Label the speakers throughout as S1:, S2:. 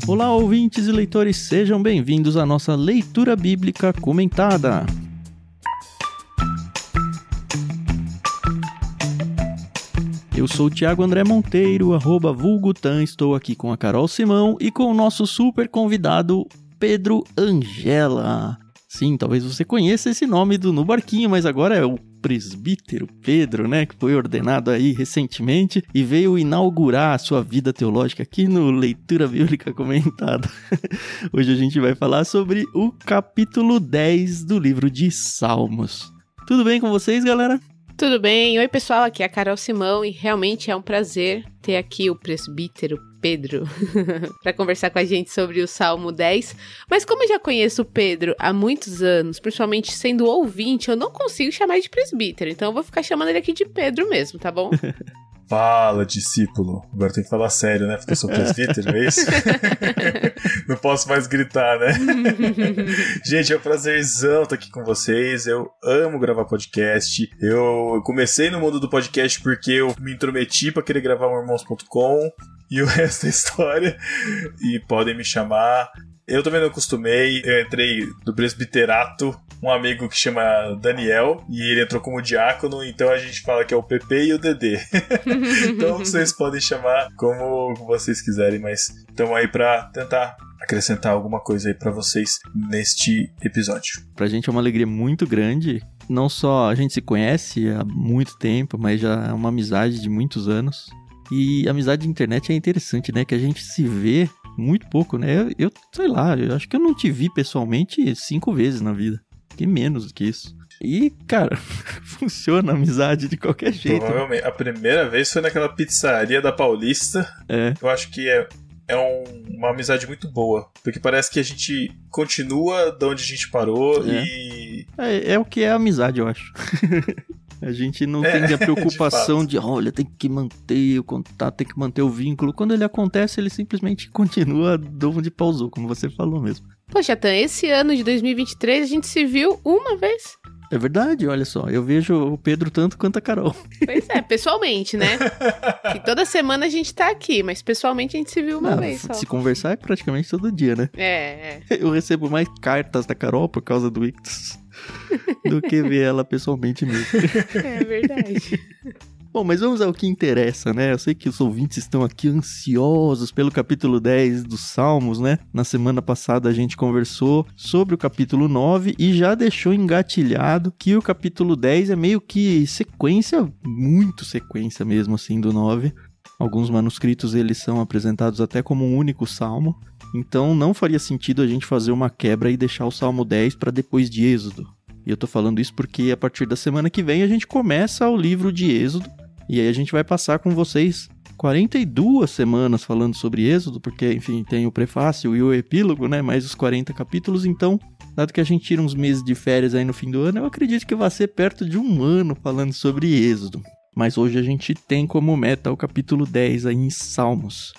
S1: Olá, ouvintes e leitores, sejam bem-vindos à nossa leitura bíblica comentada. Eu sou o Thiago André Monteiro, @vulgutan, estou aqui com a Carol Simão e com o nosso super convidado Pedro Angela. Sim, talvez você conheça esse nome do No Barquinho, mas agora é o presbítero Pedro, né, que foi ordenado aí recentemente e veio inaugurar a sua vida teológica aqui no Leitura Bíblica Comentada. Hoje a gente vai falar sobre o capítulo 10 do livro de Salmos. Tudo bem com vocês, galera?
S2: Tudo bem? Oi, pessoal, aqui é a Carol Simão e realmente é um prazer ter aqui o presbítero Pedro para conversar com a gente sobre o Salmo 10. Mas como eu já conheço o Pedro há muitos anos, principalmente sendo ouvinte, eu não consigo chamar de presbítero, então eu vou ficar chamando ele aqui de Pedro mesmo, tá bom?
S3: Fala, discípulo. Agora tem que falar sério, né? Porque eu sou presbítero, é isso? Não posso mais gritar, né? Gente, é um prazerzão estar aqui com vocês. Eu amo gravar podcast. Eu comecei no mundo do podcast porque eu me intrometi para querer gravar o Irmãos.com e o resto é história. E podem me chamar. Eu também não acostumei, eu entrei do presbiterato, um amigo que chama Daniel, e ele entrou como diácono, então a gente fala que é o PP e o DD. Então vocês podem chamar como vocês quiserem, mas estamos aí pra tentar acrescentar alguma coisa aí pra vocês neste episódio.
S1: Pra gente é uma alegria muito grande, não só a gente se conhece há muito tempo, mas já é uma amizade de muitos anos. E a amizade de internet é interessante, né, que a gente se vê muito pouco, né? Eu sei lá, eu acho que eu não te vi pessoalmente 5 vezes na vida. Que menos do que isso. E, cara, funciona a amizade de qualquer jeito.
S3: Provavelmente. A primeira vez foi naquela pizzaria da Paulista.
S1: É.
S3: Eu acho que é uma amizade muito boa. Porque parece que a gente continua de onde a gente parou e...
S1: É o que é a amizade, eu acho. A gente não tem a preocupação de olha, tem que manter o contato, tem que manter o vínculo. Quando ele acontece, ele simplesmente continua de onde pausou, como você falou mesmo.
S2: Poxa, Tan, esse ano de 2023 a gente se viu uma vez.
S1: É verdade, olha só, eu vejo o Pedro tanto quanto a Carol.
S2: Pois é, pessoalmente, né? Que toda semana a gente tá aqui, mas pessoalmente a gente se viu uma vez só.
S1: Se conversar é praticamente todo dia, né?
S2: É.
S1: Eu recebo mais cartas da Carol por causa do Ictus do que ver ela pessoalmente mesmo.
S2: É verdade.
S1: Bom, mas vamos ao que interessa, né? Eu sei que os ouvintes estão aqui ansiosos pelo capítulo 10 dos Salmos, né? Na semana passada a gente conversou sobre o capítulo 9 e já deixou engatilhado que o capítulo 10 é meio que sequência, muito sequência mesmo assim do 9. Alguns manuscritos eles são apresentados até como um único salmo. Então não faria sentido a gente fazer uma quebra e deixar o Salmo 10 para depois de Êxodo. E eu tô falando isso porque a partir da semana que vem a gente começa o livro de Êxodo. E aí a gente vai passar com vocês 42 semanas falando sobre Êxodo, porque, enfim, tem o prefácio e o epílogo, né? Mais os 40 capítulos. Então, dado que a gente tira uns meses de férias aí no fim do ano, eu acredito que vai ser perto de um ano falando sobre Êxodo. Mas hoje a gente tem como meta o capítulo 10 aí em Salmos.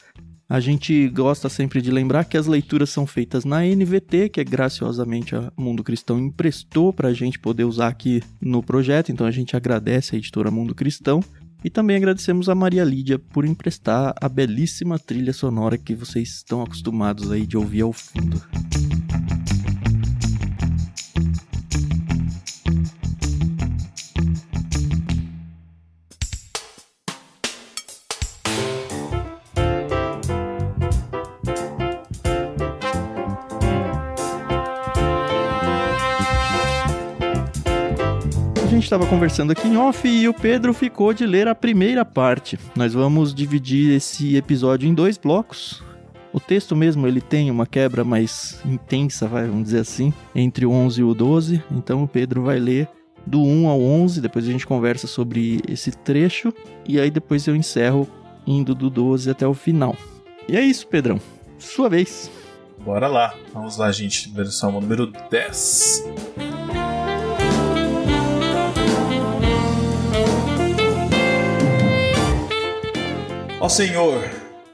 S1: A gente gosta sempre de lembrar que as leituras são feitas na NVT, que graciosamente a Mundo Cristão emprestou para a gente poder usar aqui no projeto, então a gente agradece a editora Mundo Cristão. E também agradecemos a Maria Lídia por emprestar a belíssima trilha sonora que vocês estão acostumados aí de ouvir ao fundo. A gente estava conversando aqui em off e o Pedro ficou de ler a primeira parte. Nós vamos dividir esse episódio em 2 blocos. O texto mesmo, ele tem uma quebra mais intensa, vamos dizer assim, entre o 11 e o 12. Então o Pedro vai ler do 1 ao 11, depois a gente conversa sobre esse trecho. E aí depois eu encerro indo do 12 até o final. E é isso, Pedrão. Sua vez.
S3: Bora lá. Vamos lá, gente. Ler o Salmo número 10. Ó Senhor,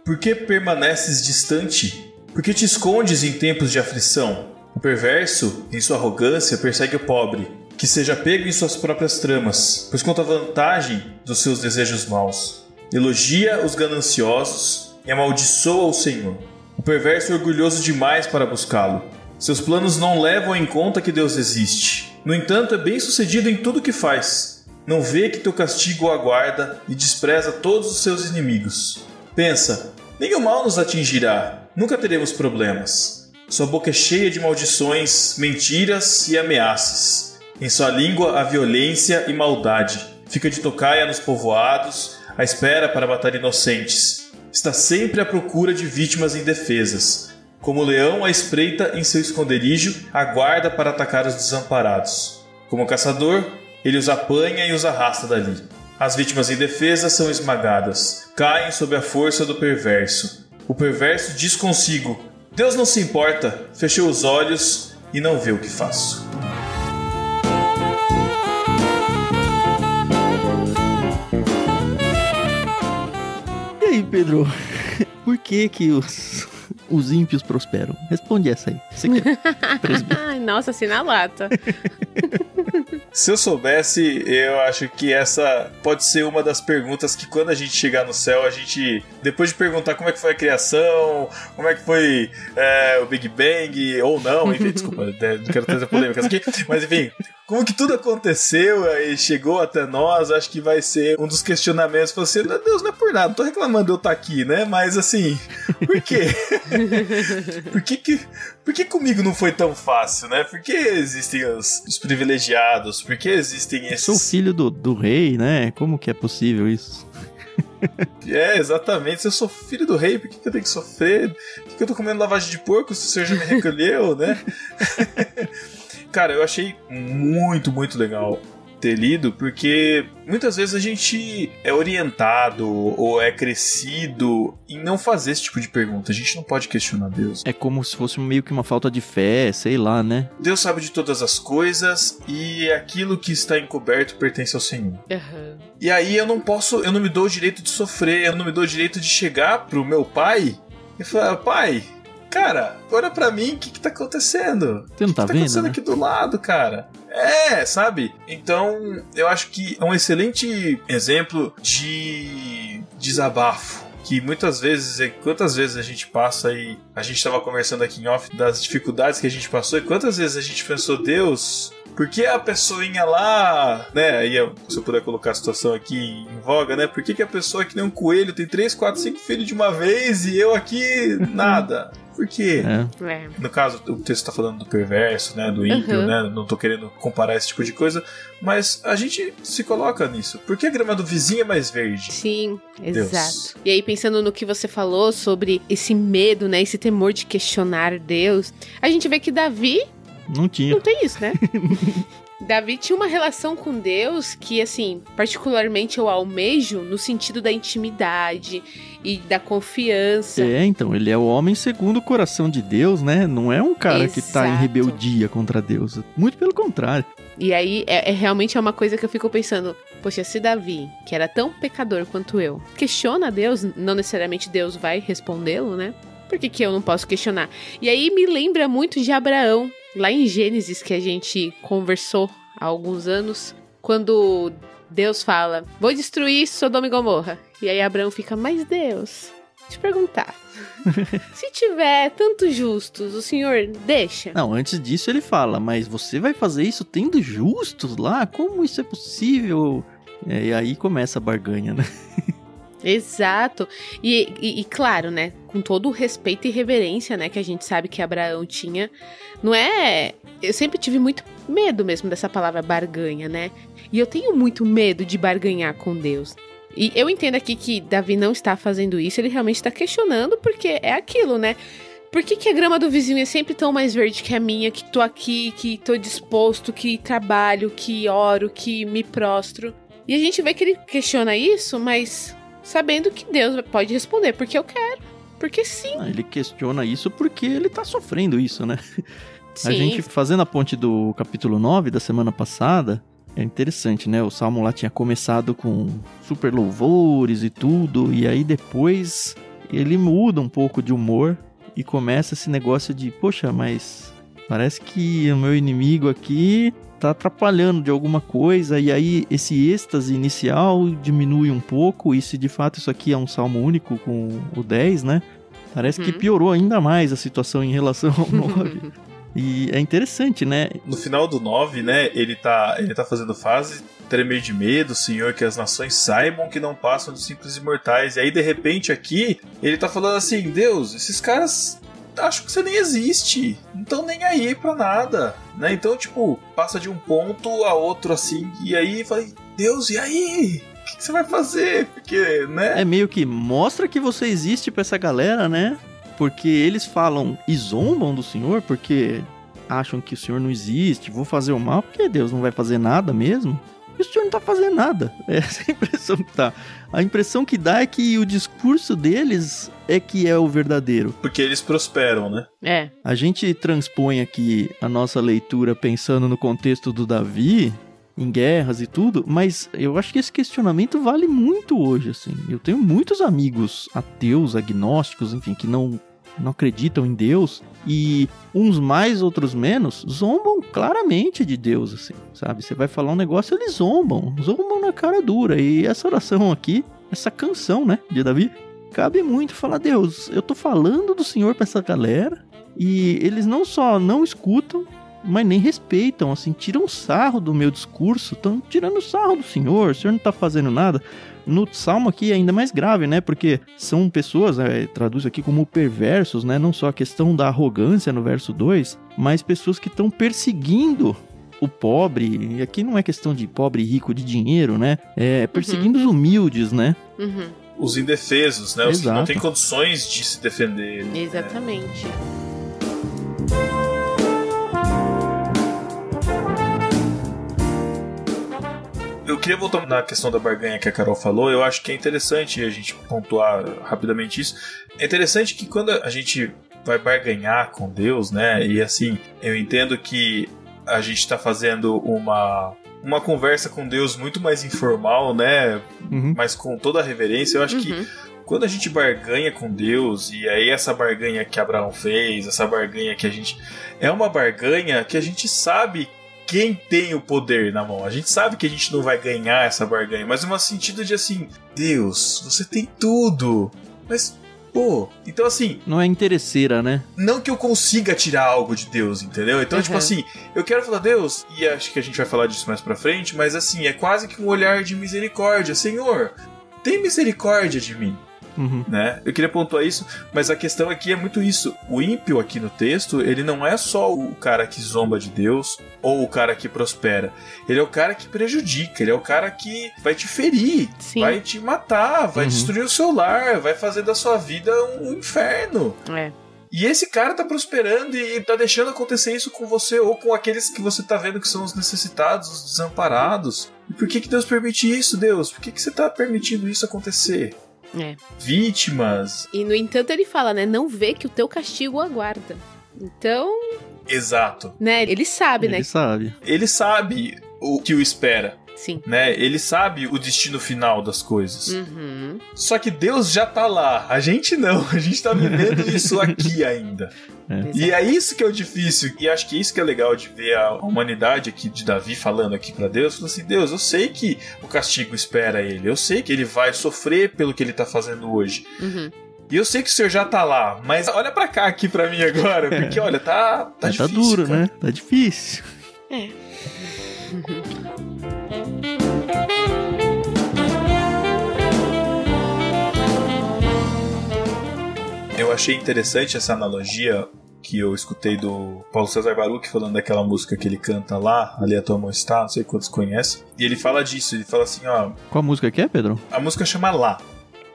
S3: por que permaneces distante? Por que te escondes em tempos de aflição? O perverso, em sua arrogância, persegue o pobre, que seja pego em suas próprias tramas, pois conta vantagem dos seus desejos maus. Elogia os gananciosos e amaldiçoa o Senhor. O perverso é orgulhoso demais para buscá-lo. Seus planos não levam em conta que Deus existe. No entanto, é bem-sucedido em tudo que faz. Não vê que teu castigo o aguarda e despreza todos os seus inimigos. Pensa, nenhum mal nos atingirá, nunca teremos problemas. Sua boca é cheia de maldições, mentiras e ameaças. Em sua língua há violência e maldade. Fica de tocaia nos povoados, à espera para matar inocentes. Está sempre à procura de vítimas indefesas. Como o leão à espreita em seu esconderijo, aguarda para atacar os desamparados. Como caçador, ele os apanha e os arrasta dali. As vítimas indefesas são esmagadas, caem sob a força do perverso. O perverso diz consigo: Deus não se importa, fechou os olhos e não vê o que faço.
S1: E aí, Pedro, por que os ímpios prosperam? Responde essa aí. Você quer?
S2: Ai, nossa, assim na lata.
S3: Se eu soubesse, eu acho que essa pode ser uma das perguntas que quando a gente chegar no céu, a gente, depois de perguntar como é que foi a criação, como é que foi o Big Bang, ou não, enfim, desculpa, não quero trazer polêmicas aqui, mas enfim, como que tudo aconteceu e chegou até nós, acho que vai ser um dos questionamentos. Você, Deus, não é por nada, não tô reclamando de eu estar aqui, né? Mas assim, por quê? Por que comigo não foi tão fácil, né? Por que existem os privilegiados? Por que existem esses...
S1: Sou filho do rei, né? Como que é possível isso?
S3: Exatamente. Se eu sou filho do rei, por que eu tenho que sofrer? Por que eu tô comendo lavagem de porco se o senhor já me recolheu, né? Cara, eu achei muito, muito legal ter lido, porque muitas vezes a gente é orientado ou é crescido em não fazer esse tipo de pergunta. A gente não pode questionar Deus.
S1: É como se fosse meio que uma falta de fé, sei lá, né?
S3: Deus sabe de todas as coisas e aquilo que está encoberto pertence ao Senhor.
S2: Uhum.
S3: E aí eu não me dou o direito de sofrer, eu não me dou o direito de chegar pro meu pai e falar: pai, cara, olha pra mim, o que tá acontecendo?
S1: Você não tá vendo,
S3: O que tá acontecendo, né? Aqui do lado, cara? Sabe? Então, eu acho que é um excelente exemplo de desabafo. Que muitas vezes, quantas vezes a gente passa e a gente tava conversando aqui em off das dificuldades que a gente passou, e quantas vezes a gente pensou: Deus, por que a pessoinha lá, né, aí se eu puder colocar a situação aqui em voga, né, por que a pessoa que nem um coelho tem 3, 4, 5 filhos de uma vez e eu aqui nada? Por quê? No caso, o texto tá falando do perverso, né, do ímpio, né, não tô querendo comparar esse tipo de coisa, mas a gente se coloca nisso. Por que a grama do vizinho é mais verde?
S2: Sim,
S3: Deus.
S2: Exato. E aí, pensando no que você falou sobre esse medo, né, esse temor de questionar Deus, a gente vê que Davi
S1: não
S2: tem isso, né? Davi tinha uma relação com Deus que, assim, particularmente eu almejo no sentido da intimidade e da confiança.
S1: Então, ele é o homem segundo o coração de Deus, né? Não é um cara que tá em rebeldia contra Deus. Muito pelo contrário.
S2: E aí, realmente é uma coisa que eu fico pensando: poxa, se Davi, que era tão pecador quanto eu, questiona Deus, não necessariamente Deus vai respondê-lo, né? Por que eu não posso questionar? E aí me lembra muito de Abraão, lá em Gênesis, que a gente conversou há alguns anos, quando Deus fala: vou destruir Sodoma e Gomorra. E aí Abraão fica: mas Deus, te perguntar, se tiver tantos justos, o Senhor deixa?
S1: Não, antes disso ele fala: mas você vai fazer isso tendo justos lá? Como isso é possível? E aí começa a barganha, né?
S2: Exato. E claro, né, com todo o respeito e reverência, né, que a gente sabe que Abraão tinha, não é... Eu sempre tive muito medo mesmo dessa palavra barganha, né? E eu tenho muito medo de barganhar com Deus. E eu entendo aqui que Davi não está fazendo isso, ele realmente está questionando, porque é aquilo, né? Por que a grama do vizinho é sempre tão mais verde que a minha, que tô aqui, que tô disposto, que trabalho, que oro, que me prostro? E a gente vê que ele questiona isso, mas sabendo que Deus pode responder: porque eu quero, porque sim.
S1: Ele questiona isso porque ele tá sofrendo isso, né?
S2: Sim.
S1: A gente, fazendo a ponte do capítulo 9 da semana passada, é interessante, né? O Salmo lá tinha começado com super louvores e tudo, e aí depois ele muda um pouco de humor e começa esse negócio de: poxa, mas parece que o meu inimigo aqui tá atrapalhando de alguma coisa, e aí esse êxtase inicial diminui um pouco, e se de fato isso aqui é um salmo único com o 10, né? Parece que piorou ainda mais a situação em relação ao 9. E é interessante, né?
S3: No final do 9, né, ele tá fazendo fase tremer de medo, Senhor, que as nações saibam que não passam de simples imortais. E aí, de repente, aqui, ele tá falando assim, Deus, esses caras acham que você nem existe, não estão nem aí pra nada, né? Então, tipo, passa de um ponto a outro, assim, e aí, falei, Deus, e aí? O que você vai fazer? Porque, né?
S1: É meio que mostra que você existe pra essa galera, né? Porque eles falam e zombam do Senhor, porque acham que o Senhor não existe, vou fazer o mal, porque Deus não vai fazer nada mesmo. E o Senhor não tá fazendo nada. É essa a impressão que tá. A impressão que dá é que o discurso deles é que é o verdadeiro.
S3: Porque eles prosperam, né?
S2: É.
S1: A gente transpõe aqui a nossa leitura pensando no contexto do Davi, em guerras e tudo, mas eu acho que esse questionamento vale muito hoje, assim. Eu tenho muitos amigos ateus, agnósticos, enfim, que não acreditam em Deus, e uns mais, outros menos, zombam claramente de Deus, assim, sabe? Você vai falar um negócio, eles zombam na cara dura, e essa oração aqui, essa canção, né, de Davi, cabe muito falar, Deus, eu tô falando do Senhor pra essa galera, e eles não só não escutam, mas nem respeitam, assim, tiram sarro do meu discurso, estão tirando sarro do Senhor, o Senhor não tá fazendo nada. No Salmo aqui é ainda mais grave, né, porque são pessoas, traduz aqui como perversos, né, não só a questão da arrogância no verso 2, mas pessoas que estão perseguindo o pobre, e aqui não é questão de pobre e rico de dinheiro, né, é perseguindo os humildes, né.
S3: Os indefesos, né, os que não têm condições de se defender.
S2: Exatamente.
S3: Eu queria voltar na questão da barganha que a Carol falou. Eu acho que é interessante a gente pontuar rapidamente isso. É interessante que quando a gente vai barganhar com Deus, né? E assim, eu entendo que a gente está fazendo uma conversa com Deus muito mais informal, né? Mas com toda a reverência. Eu acho que quando a gente barganha com Deus, e aí essa barganha que Abraão fez, essa barganha que a gente... É uma barganha que a gente sabe quem tem o poder na mão. A gente sabe que a gente não vai ganhar essa barganha, mas no sentido de assim, Deus, você tem tudo, mas, pô, então assim...
S1: Não é interesseira, né?
S3: Não que eu consiga tirar algo de Deus, entendeu? Então, tipo assim, eu quero falar, Deus, e acho que a gente vai falar disso mais pra frente, mas assim, é quase que um olhar de misericórdia. Senhor, tem misericórdia de mim. Né? Eu queria pontuar isso, mas a questão aqui é muito isso. O ímpio aqui no texto, ele não é só o cara que zomba de Deus ou o cara que prospera. Ele é o cara que prejudica, ele é o cara que vai te ferir, vai te matar, vai destruir o seu lar, vai fazer da sua vida um inferno. E esse cara tá prosperando e tá deixando acontecer isso com você ou com aqueles que você tá vendo que são os necessitados, os desamparados. E por que Deus permite isso, Deus? Por que você tá permitindo isso acontecer? Vítimas.
S2: E no entanto ele fala, né? Não vê que o teu castigo aguarda. Então...
S3: Exato.
S2: Né? Ele sabe, né?
S3: Ele sabe o que o espera.
S2: Sim.
S3: Né? Ele sabe o destino final das coisas. Só que Deus já tá lá. A gente não. A gente tá vivendo isso aqui ainda. E é isso que é o difícil. E acho que isso que é legal de ver a humanidade aqui de Davi falando aqui pra Deus. Falando assim, Deus, eu sei que o castigo espera ele. Eu sei que ele vai sofrer pelo que ele tá fazendo hoje. E eu sei que o Senhor já tá lá. Mas olha pra cá aqui pra mim agora. Porque olha, tá difícil.
S1: Tá duro,
S3: cara.
S1: né? Tá difícil.
S3: Eu achei interessante essa analogia que eu escutei do Paulo César Baruch falando daquela música que ele canta lá, Ali a Tua Mão Está, não sei quantos conhecem. E ele fala disso, ele fala assim, ó...
S1: Qual música que é, Pedro?
S3: A música chama Lá.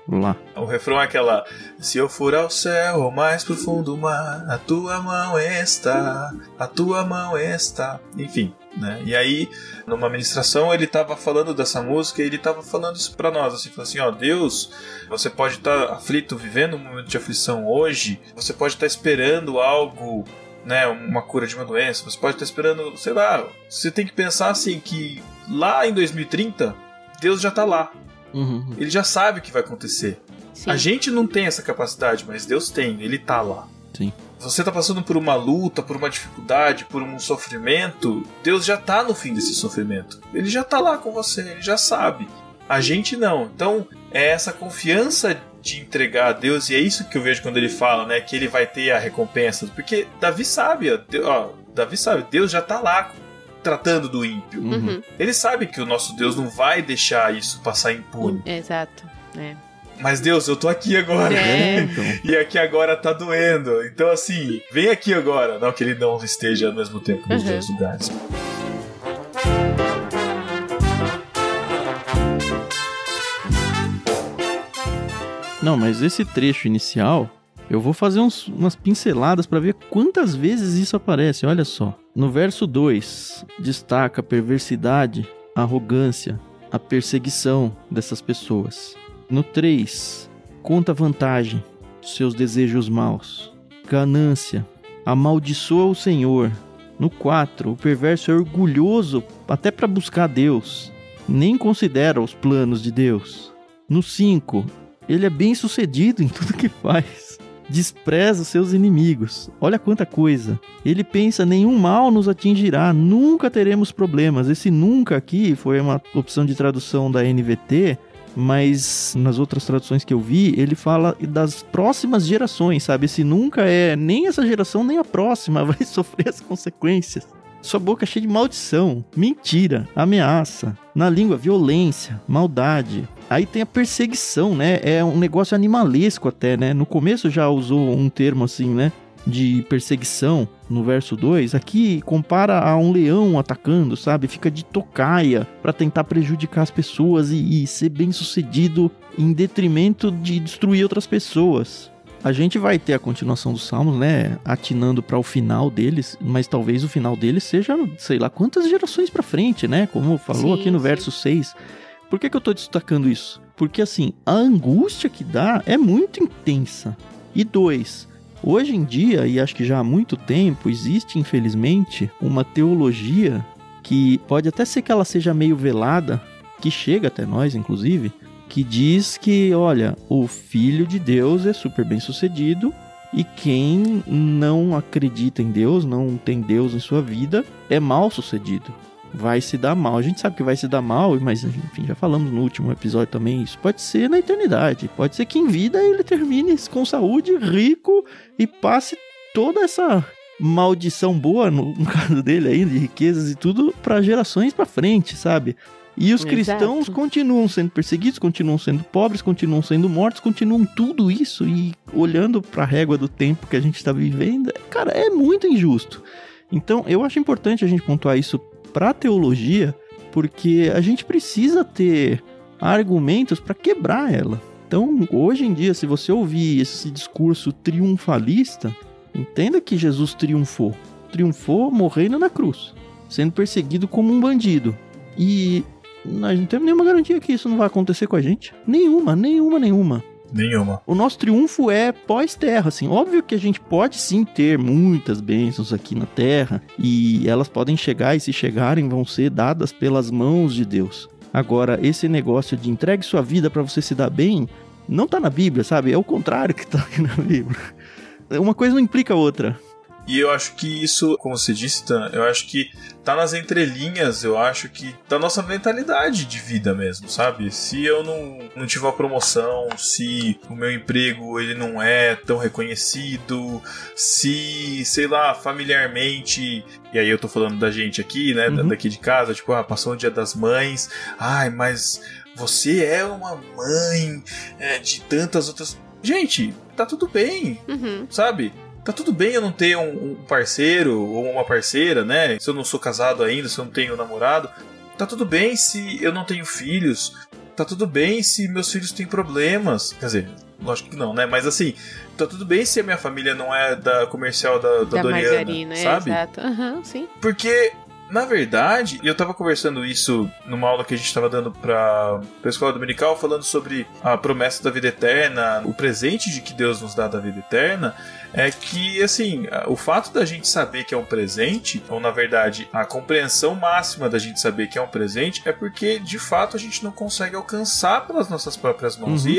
S1: Lá.
S3: O refrão é aquela: se eu for ao céu ou mais profundo mar, a tua mão está, a tua mão está. Enfim, né? E aí, numa ministração, ele estava falando dessa música e ele estava falando isso pra nós, assim, falando assim, ó, Deus, você pode estar aflito, vivendo um momento de aflição hoje, você pode estar esperando algo, né, uma cura de uma doença, você pode estar esperando, sei lá, você tem que pensar assim, que lá em 2030, Deus já está lá. Ele já sabe o que vai acontecer. Sim. A gente não tem essa capacidade, mas Deus tem, Ele tá lá.
S1: Sim.
S3: Você tá passando por uma luta, por uma dificuldade, por um sofrimento, Deus já tá no fim desse sofrimento. Ele já tá lá com você, Ele já sabe. A gente não. Então, é essa confiança de entregar a Deus, e é isso que eu vejo quando ele fala, né, que ele vai ter a recompensa, porque Davi sabe, Deus já tá lá tratando do ímpio. Ele sabe que o nosso Deus não vai deixar isso passar impune.
S2: Exato,
S3: Mas Deus, eu tô aqui agora.
S1: Então.
S3: E aqui agora tá doendo. Então assim, vem aqui agora. Não que ele não esteja ao mesmo tempo nos dois lugares.
S1: Não, mas esse trecho inicial, eu vou fazer umas pinceladas para ver quantas vezes isso aparece, olha só. No verso 2, destaca a perversidade, a arrogância, a perseguição dessas pessoas. No 3, conta a vantagem, seus desejos maus, ganância, amaldiçoa o Senhor. No 4, o perverso é orgulhoso até para buscar Deus, nem considera os planos de Deus. No 5, ele é bem sucedido em tudo que faz. Despreza os seus inimigos. Olha quanta coisa. Ele pensa, nenhum mal nos atingirá, nunca teremos problemas. Esse nunca aqui foi uma opção de tradução da NVT, mas nas outras traduções que eu vi, ele fala das próximas gerações, sabe? Esse nunca é nem essa geração, nem a próxima vai sofrer as consequências. Sua boca é cheia de maldição, mentira, ameaça. Na língua, violência, maldade. Aí tem a perseguição, né? É um negócio animalesco até, né? No começo já usou um termo assim, né? De perseguição, no verso 2. Aqui compara a um leão atacando, sabe? Fica de tocaia para tentar prejudicar as pessoas e ser bem sucedido em detrimento de destruir outras pessoas. A gente vai ter a continuação dos Salmos, né, atinando para o final deles, mas talvez o final deles seja, sei lá, quantas gerações para frente, né, como falou aqui no verso 6. Por que eu tô destacando isso? Porque, assim, a angústia que dá é muito intensa. E 2, hoje em dia, e acho que já há muito tempo, existe, infelizmente, uma teologia que pode até ser que ela seja meio velada, que chega até nós, inclusive, que diz que, olha, o Filho de Deus é super bem sucedido e quem não acredita em Deus, não tem Deus em sua vida, é mal sucedido. Vai se dar mal. A gente sabe que vai se dar mal, mas enfim, já falamos no último episódio também, isso pode ser na eternidade. Pode ser que em vida ele termine com saúde, rico e passe toda essa maldição boa, no caso dele aí, de riquezas e tudo, para gerações para frente, sabe? E os cristãos continuam sendo perseguidos, continuam sendo pobres, continuam sendo mortos, continuam tudo isso. E olhando para a régua do tempo que a gente está vivendo, cara, é muito injusto. Então, eu acho importante a gente pontuar isso para a teologia, porque a gente precisa ter argumentos para quebrar ela. Então, hoje em dia, se você ouvir esse discurso triunfalista, entenda que Jesus triunfou. Triunfou morrendo na cruz, sendo perseguido como um bandido. E nós não temos nenhuma garantia que isso não vai acontecer com a gente. Nenhuma. O nosso triunfo é pós-terra, assim. Óbvio que a gente pode sim ter muitas bênçãos aqui na terra e elas podem chegar e se chegarem vão ser dadas pelas mãos de Deus. Agora, esse negócio de entregue sua vida para você se dar bem, não tá na Bíblia, sabe? É o contrário que tá aqui na Bíblia. Uma coisa não implica a outra.
S3: E eu acho que isso, como você disse, Tan, eu acho que tá nas entrelinhas, eu acho que da nossa mentalidade de vida mesmo, sabe? Se eu não tiver uma promoção, se o meu emprego ele não é tão reconhecido, se, sei lá, familiarmente, e aí eu tô falando da gente aqui, né, daqui de casa, tipo, passou o Dia das Mães, mas você é uma mãe de tantas outras... Gente, tá tudo bem, sabe? Tá tudo bem eu não ter um parceiro ou uma parceira, né? Se eu não sou casado ainda, se eu não tenho namorado. Tá tudo bem se eu não tenho filhos. Tá tudo bem se meus filhos têm problemas. Quer dizer, lógico que não, né? Mas assim, tá tudo bem se a minha família não é da comercial da Doriana, margarina, sabe?
S2: Exato. Sim.
S3: Porque... Na verdade, eu tava conversando isso numa aula que a gente tava dando pra escola dominical, falando sobre a promessa da vida eterna, o presente de que Deus nos dá da vida eterna, é que, assim, o fato da gente saber que é um presente, ou na verdade, a compreensão máxima da gente saber que é um presente, é porque, de fato, a gente não consegue alcançar pelas nossas próprias mãos. E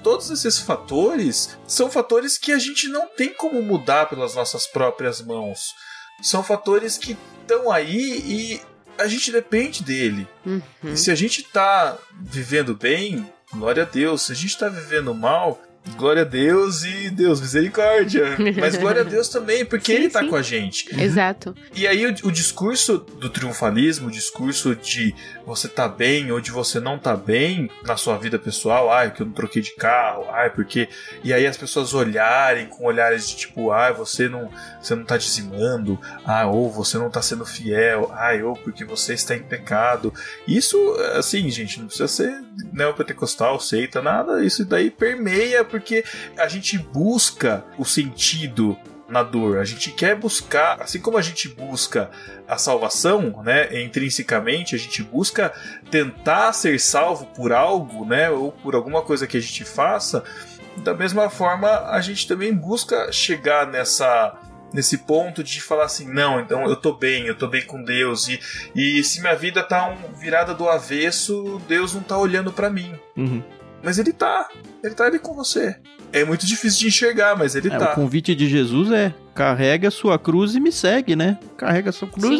S3: todos esses fatores são fatores que a gente não tem como mudar pelas nossas próprias mãos. São fatores que estão aí e a gente depende dele. E se a gente tá vivendo bem, glória a Deus. Se a gente tá vivendo mal, glória a Deus e Deus, misericórdia. Mas glória a Deus também, porque Ele tá com a gente.
S2: Exato.
S3: E aí o discurso do triunfalismo, o discurso de você tá bem ou de você não tá bem na sua vida pessoal, que eu não troquei de carro, porque... E aí as pessoas olharem com olhares de tipo, você não tá dizimando, ou você não tá sendo fiel, ou porque você está em pecado. Isso, assim, gente, não precisa ser neopentecostal, seita, nada, isso daí permeia, porque a gente busca o sentido na dor, a gente quer buscar, assim como a gente busca a salvação, né, intrinsecamente, a gente busca tentar ser salvo por algo, né, ou por alguma coisa que a gente faça. Da mesma forma, a gente também busca chegar nesse ponto de falar assim, não, então eu tô bem com Deus, e se minha vida tá virada do avesso, Deus não tá olhando pra mim. Mas Ele tá ali com você. É muito difícil de enxergar, mas Ele tá.
S1: O convite de Jesus é: carrega a sua cruz e me segue, né? Carrega a sua cruz.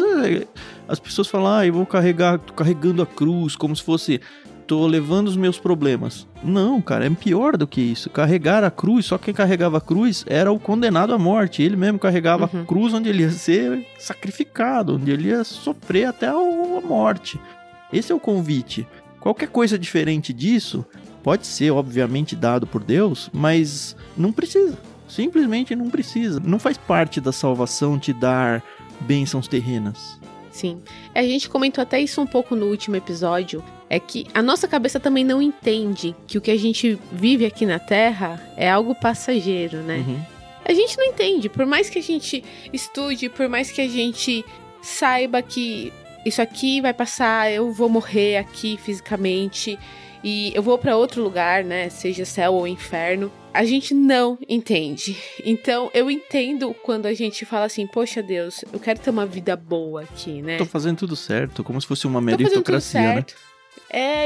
S1: As pessoas falam, eu vou tô carregando a cruz, como se fosse, tô levando os meus problemas. Não, cara, é pior do que isso. Carregar a cruz, só quem carregava a cruz era o condenado à morte. Ele mesmo carregava a cruz onde ele ia ser sacrificado, onde ele ia sofrer até a morte. Esse é o convite. Qualquer coisa diferente disso pode ser, obviamente, dado por Deus, mas não precisa. Simplesmente não precisa. Não faz parte da salvação te dar bênçãos terrenas.
S2: Sim. A gente comentou até isso um pouco no último episódio. É que a nossa cabeça também não entende que o que a gente vive aqui na Terra é algo passageiro, né? A gente não entende. Por mais que a gente estude, por mais que a gente saiba que isso aqui vai passar, eu vou morrer aqui fisicamente e eu vou pra outro lugar, né? Seja céu ou inferno. A gente não entende. Então, eu entendo quando a gente fala assim, poxa Deus, eu quero ter uma vida boa aqui, né?
S1: Tô fazendo tudo certo, como se fosse uma meritocracia, né?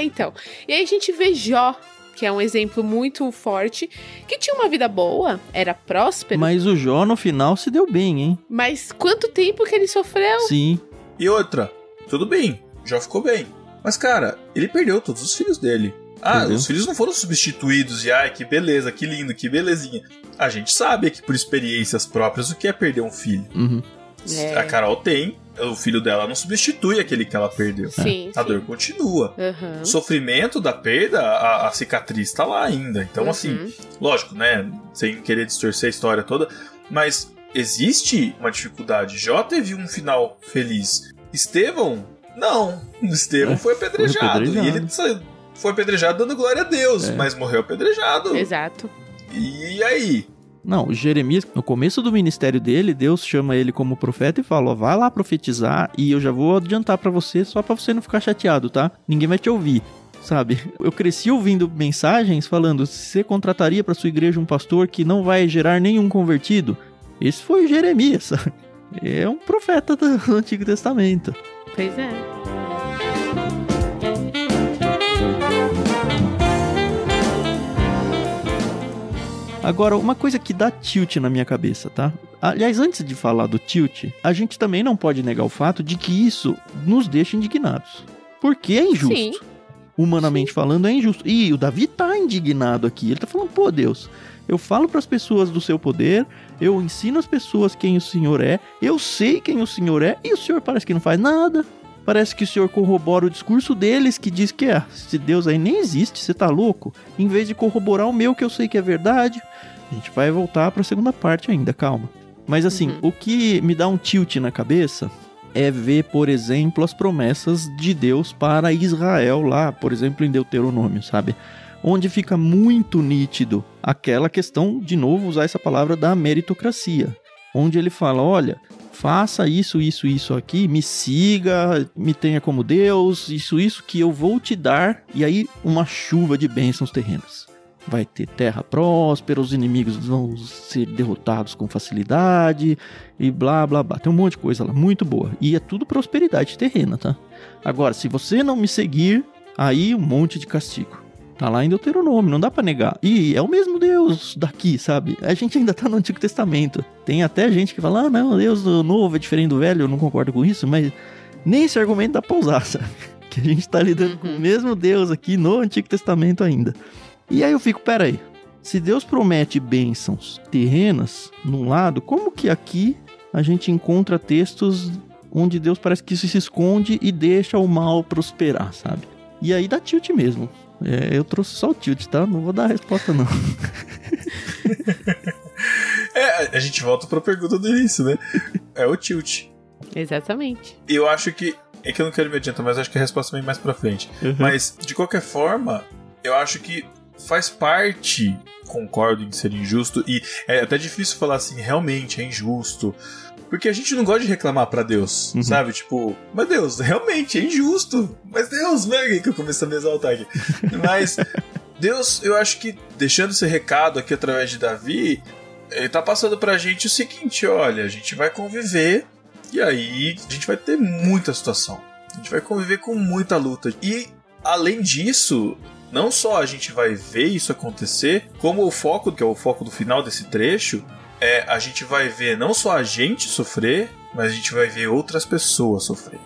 S2: Então. E aí a gente vê Jó, que é um exemplo muito forte, que tinha uma vida boa, era próspero.
S1: Mas o Jó, no final, se deu bem, hein?
S2: Mas quanto tempo que ele sofreu?
S1: Sim.
S3: E outra, tudo bem, Jó ficou bem. Mas, cara, ele perdeu todos os filhos dele. Os filhos não foram substituídos e, que beleza, que lindo, que belezinha. A gente sabe que por experiências próprias o que é perder um filho. A Carol tem, o filho dela não substitui aquele que ela perdeu.
S2: Sim,
S3: a dor continua. O sofrimento da perda, a cicatriz tá lá ainda. Então, assim, lógico, né, sem querer distorcer a história toda, mas existe uma dificuldade. Jó teve um final feliz. Estevão, não. Estevão foi apedrejado. E ele foi apedrejado dando glória a Deus, mas morreu apedrejado.
S2: Exato.
S3: E aí?
S1: Não, Jeremias, no começo do ministério dele, Deus chama ele como profeta e fala, vai lá profetizar e eu já vou adiantar pra você, só pra você não ficar chateado, tá? Ninguém vai te ouvir, sabe? Eu cresci ouvindo mensagens falando, você contrataria pra sua igreja um pastor que não vai gerar nenhum convertido? Esse foi Jeremias, sabe? É um profeta do Antigo Testamento.
S2: Pois é.
S1: Agora, uma coisa que dá tilt na minha cabeça, tá? Aliás, antes de falar do tilt, a gente também não pode negar o fato de que isso nos deixa indignados. Porque é injusto.
S2: Sim.
S1: Humanamente falando, é injusto. E o Davi tá indignado aqui. Ele tá falando, pô, Deus, eu falo pras pessoas do seu poder, eu ensino as pessoas quem o Senhor é, eu sei quem o Senhor é, e o Senhor parece que não faz nada. Parece que o Senhor corrobora o discurso deles, que diz que esse Deus aí nem existe, você tá louco? Em vez de corroborar o meu, que eu sei que é verdade. A gente vai voltar pra segunda parte ainda, calma. Mas assim, o que me dá um tilt na cabeça é ver, por exemplo, as promessas de Deus para Israel lá, por exemplo, em Deuteronômio, sabe? Onde fica muito nítido aquela questão, de novo, usar essa palavra da meritocracia. Onde ele fala, olha, faça isso aqui, me siga, me tenha como Deus, isso que eu vou te dar. E aí, uma chuva de bênçãos terrenas. Vai ter terra próspera, os inimigos vão ser derrotados com facilidade e blá, blá, blá. Tem um monte de coisa lá, muito boa. E é tudo prosperidade terrena, tá? Agora, se você não me seguir, aí um monte de castigo. Tá lá em Deuteronômio, não dá pra negar. E é o mesmo Deus daqui, sabe? A gente ainda tá no Antigo Testamento. Tem até gente que fala, não, Deus do novo é diferente do velho, eu não concordo com isso, mas nem esse argumento dá pra usar, sabe? Que a gente tá lidando com o mesmo Deus aqui no Antigo Testamento ainda. E aí eu fico, peraí, se Deus promete bênçãos terrenas num lado, como que aqui a gente encontra textos onde Deus parece que se esconde e deixa o mal prosperar, sabe? E aí dá tilt mesmo. Eu trouxe só o tilt, tá? Não vou dar a resposta, não.
S3: A gente volta pra pergunta do início, né? É o tilt.
S2: Exatamente.
S3: Eu acho que... É que eu não quero me adiantar, mas acho que a resposta vem mais pra frente.
S1: Uhum.
S3: Mas, de qualquer forma, eu acho que faz parte... Concordo em ser injusto. E é até difícil falar assim, realmente é injusto... Porque a gente não gosta de reclamar pra Deus, sabe? Tipo, mas Deus, realmente é injusto. Mas Deus, né? Que eu comecei a me exaltar aqui. Mas Deus, eu acho que deixando esse recado aqui através de Davi, ele tá passando pra gente o seguinte, olha, a gente vai conviver e aí a gente vai ter muita situação. A gente vai conviver com muita luta. E, além disso, não só a gente vai ver isso acontecer, como o foco, que é o foco do final desse trecho... a gente vai ver não só a gente sofrer, mas a gente vai ver outras pessoas sofrer.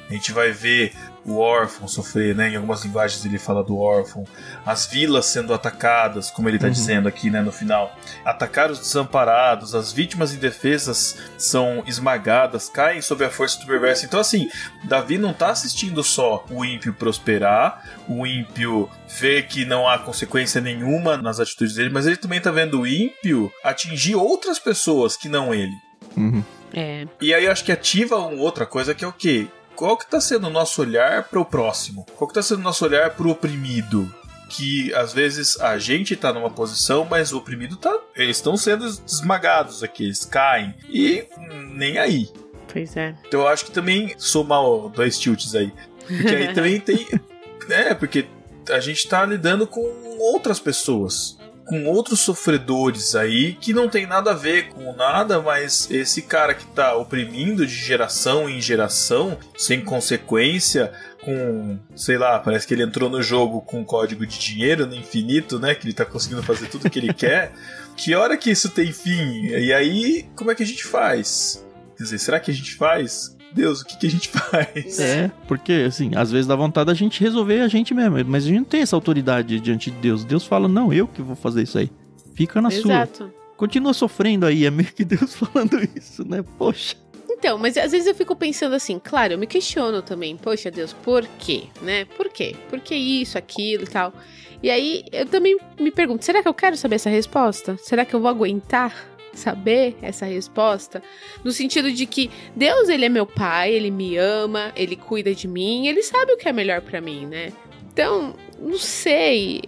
S3: A gente vai ver o órfão sofrer, né? Em algumas linguagens ele fala do órfão. As vilas sendo atacadas, como ele está dizendo aqui, né, no final. Atacar os desamparados, as vítimas indefesas são esmagadas, caem sob a força do perverso. Então, assim, Davi não está assistindo só o ímpio prosperar, o ímpio ver que não há consequência nenhuma nas atitudes dele, mas ele também está vendo o ímpio atingir outras pessoas que não ele. E aí eu acho que ativa uma outra coisa que é o quê? Qual que tá sendo o nosso olhar para o próximo? Qual que tá sendo o nosso olhar para o oprimido? Que às vezes a gente tá numa posição, mas o oprimido tá... Eles estão sendo esmagados aqui, eles caem. E nem aí.
S2: Pois é.
S3: Então eu acho que também somar dois tilts aí. Porque aí também tem... porque a gente tá lidando com outras pessoas. Com outros sofredores aí que não tem nada a ver com nada, mas esse cara que tá oprimindo de geração em geração, sem consequência, com, sei lá, parece que ele entrou no jogo com um código de dinheiro no infinito, né, que ele tá conseguindo fazer tudo que ele quer. Que hora que isso tem fim? E aí, como é que a gente faz? Quer dizer, será que a gente faz? Deus, o que a gente faz?
S1: Porque, assim, às vezes dá vontade da gente resolver a gente mesmo, mas a gente não tem essa autoridade diante de Deus. Deus fala, não, eu que vou fazer isso aí. Fica na sua. Continua sofrendo aí, é meio que Deus falando isso, né? Poxa.
S2: Então, mas às vezes eu fico pensando assim, claro, eu me questiono também, poxa Deus, por quê, né? Por quê? Por que isso, aquilo e tal? E aí eu também me pergunto, será que eu quero saber essa resposta? Será que eu vou aguentar saber essa resposta? No sentido de que Deus, ele é meu pai, ele me ama, ele cuida de mim, ele sabe o que é melhor pra mim, né? Então, não sei,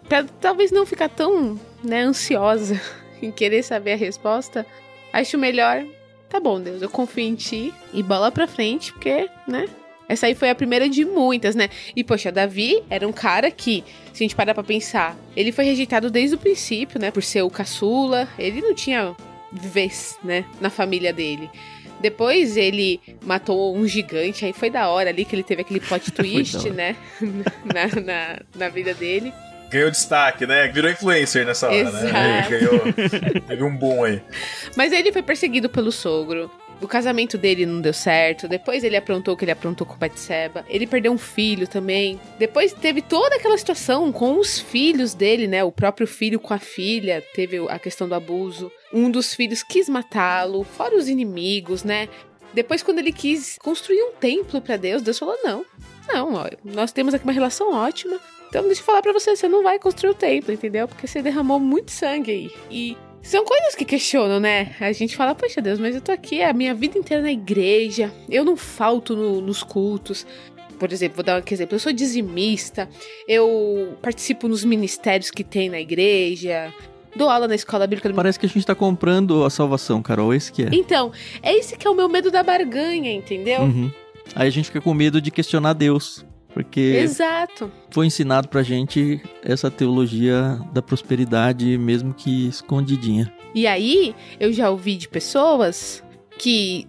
S2: pra talvez não ficar tão, né, ansiosa em querer saber a resposta, acho melhor, tá bom, Deus, eu confio em ti e bola pra frente, porque, né, essa aí foi a primeira de muitas, né? E, poxa, Davi era um cara que, se a gente parar pra pensar, ele foi rejeitado desde o princípio, né? Por ser o caçula. Ele não tinha vez, né? Na família dele. Depois ele matou um gigante, aí foi da hora ali que ele teve aquele plot twist, né? na vida dele.
S3: Ganhou destaque, né? Virou influencer nessa hora,
S2: Exato.
S3: Né? Teve um boom aí.
S2: Mas ele foi perseguido pelo sogro. O casamento dele não deu certo. Depois ele aprontou o que ele aprontou com Batseba. Ele perdeu um filho também. Depois teve toda aquela situação com os filhos dele, né? O próprio filho com a filha. Teve a questão do abuso. Um dos filhos quis matá-lo. Fora os inimigos, né? Depois, quando ele quis construir um templo pra Deus, Deus falou, não, ó, nós temos aqui uma relação ótima. Então deixa eu falar pra você não vai construir o templo, entendeu? Porque você derramou muito sangue aí. E são coisas que questionam, né? A gente fala, poxa Deus, mas eu tô aqui a minha vida inteira na igreja, eu não falto nos cultos. Por exemplo, vou dar um exemplo, eu sou dizimista, eu participo nos ministérios que tem na igreja, dou aula na escola bíblica.
S1: Parece que a gente tá comprando a salvação, Carol, esse que é.
S2: Então, é esse que é o meu medo da barganha, entendeu?
S1: Uhum. Aí a gente fica com medo de questionar Deus. Porque
S2: Exato.
S1: Foi ensinado pra gente essa teologia da prosperidade, mesmo que escondidinha.
S2: E aí, eu já ouvi de pessoas que,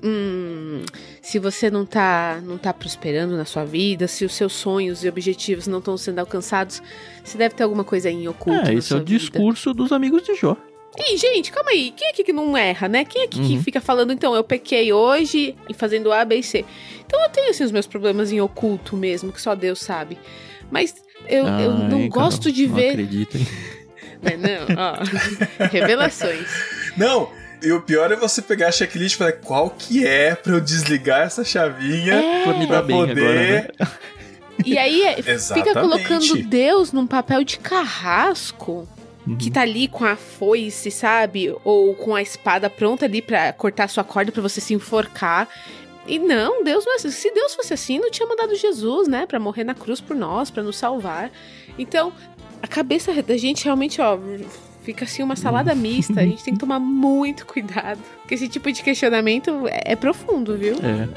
S2: se você não tá prosperando na sua vida, se os seus sonhos e objetivos não estão sendo alcançados, você deve ter alguma coisa em oculto na
S1: esse
S2: sua
S1: é o
S2: vida.
S1: discurso dos amigos de Jó.
S2: E, gente, calma aí. Quem aqui que não erra, né? Quem aqui que fica falando, então, eu pequei hoje e fazendo A, B e C? Então eu tenho, assim, os meus problemas em oculto mesmo, que só Deus sabe. Mas eu não gosto de ver...
S1: Não acredito, hein?
S2: Não, ó. Revelações.
S3: Não, e o pior é você pegar a checklist e falar qual que é pra eu desligar essa chavinha pra poder... Agora, né?
S2: E aí fica colocando Deus num papel de carrasco que tá ali com a foice, sabe? Ou com a espada pronta ali pra cortar sua corda pra você se enforcar. E não, Deus não é assim. Se Deus fosse assim, não tinha mandado Jesus, né? Pra morrer na cruz por nós, pra nos salvar. Então, a cabeça da gente realmente, ó... Fica assim uma salada mista, a gente tem que tomar muito cuidado. Porque esse tipo de questionamento é profundo, viu?
S1: É.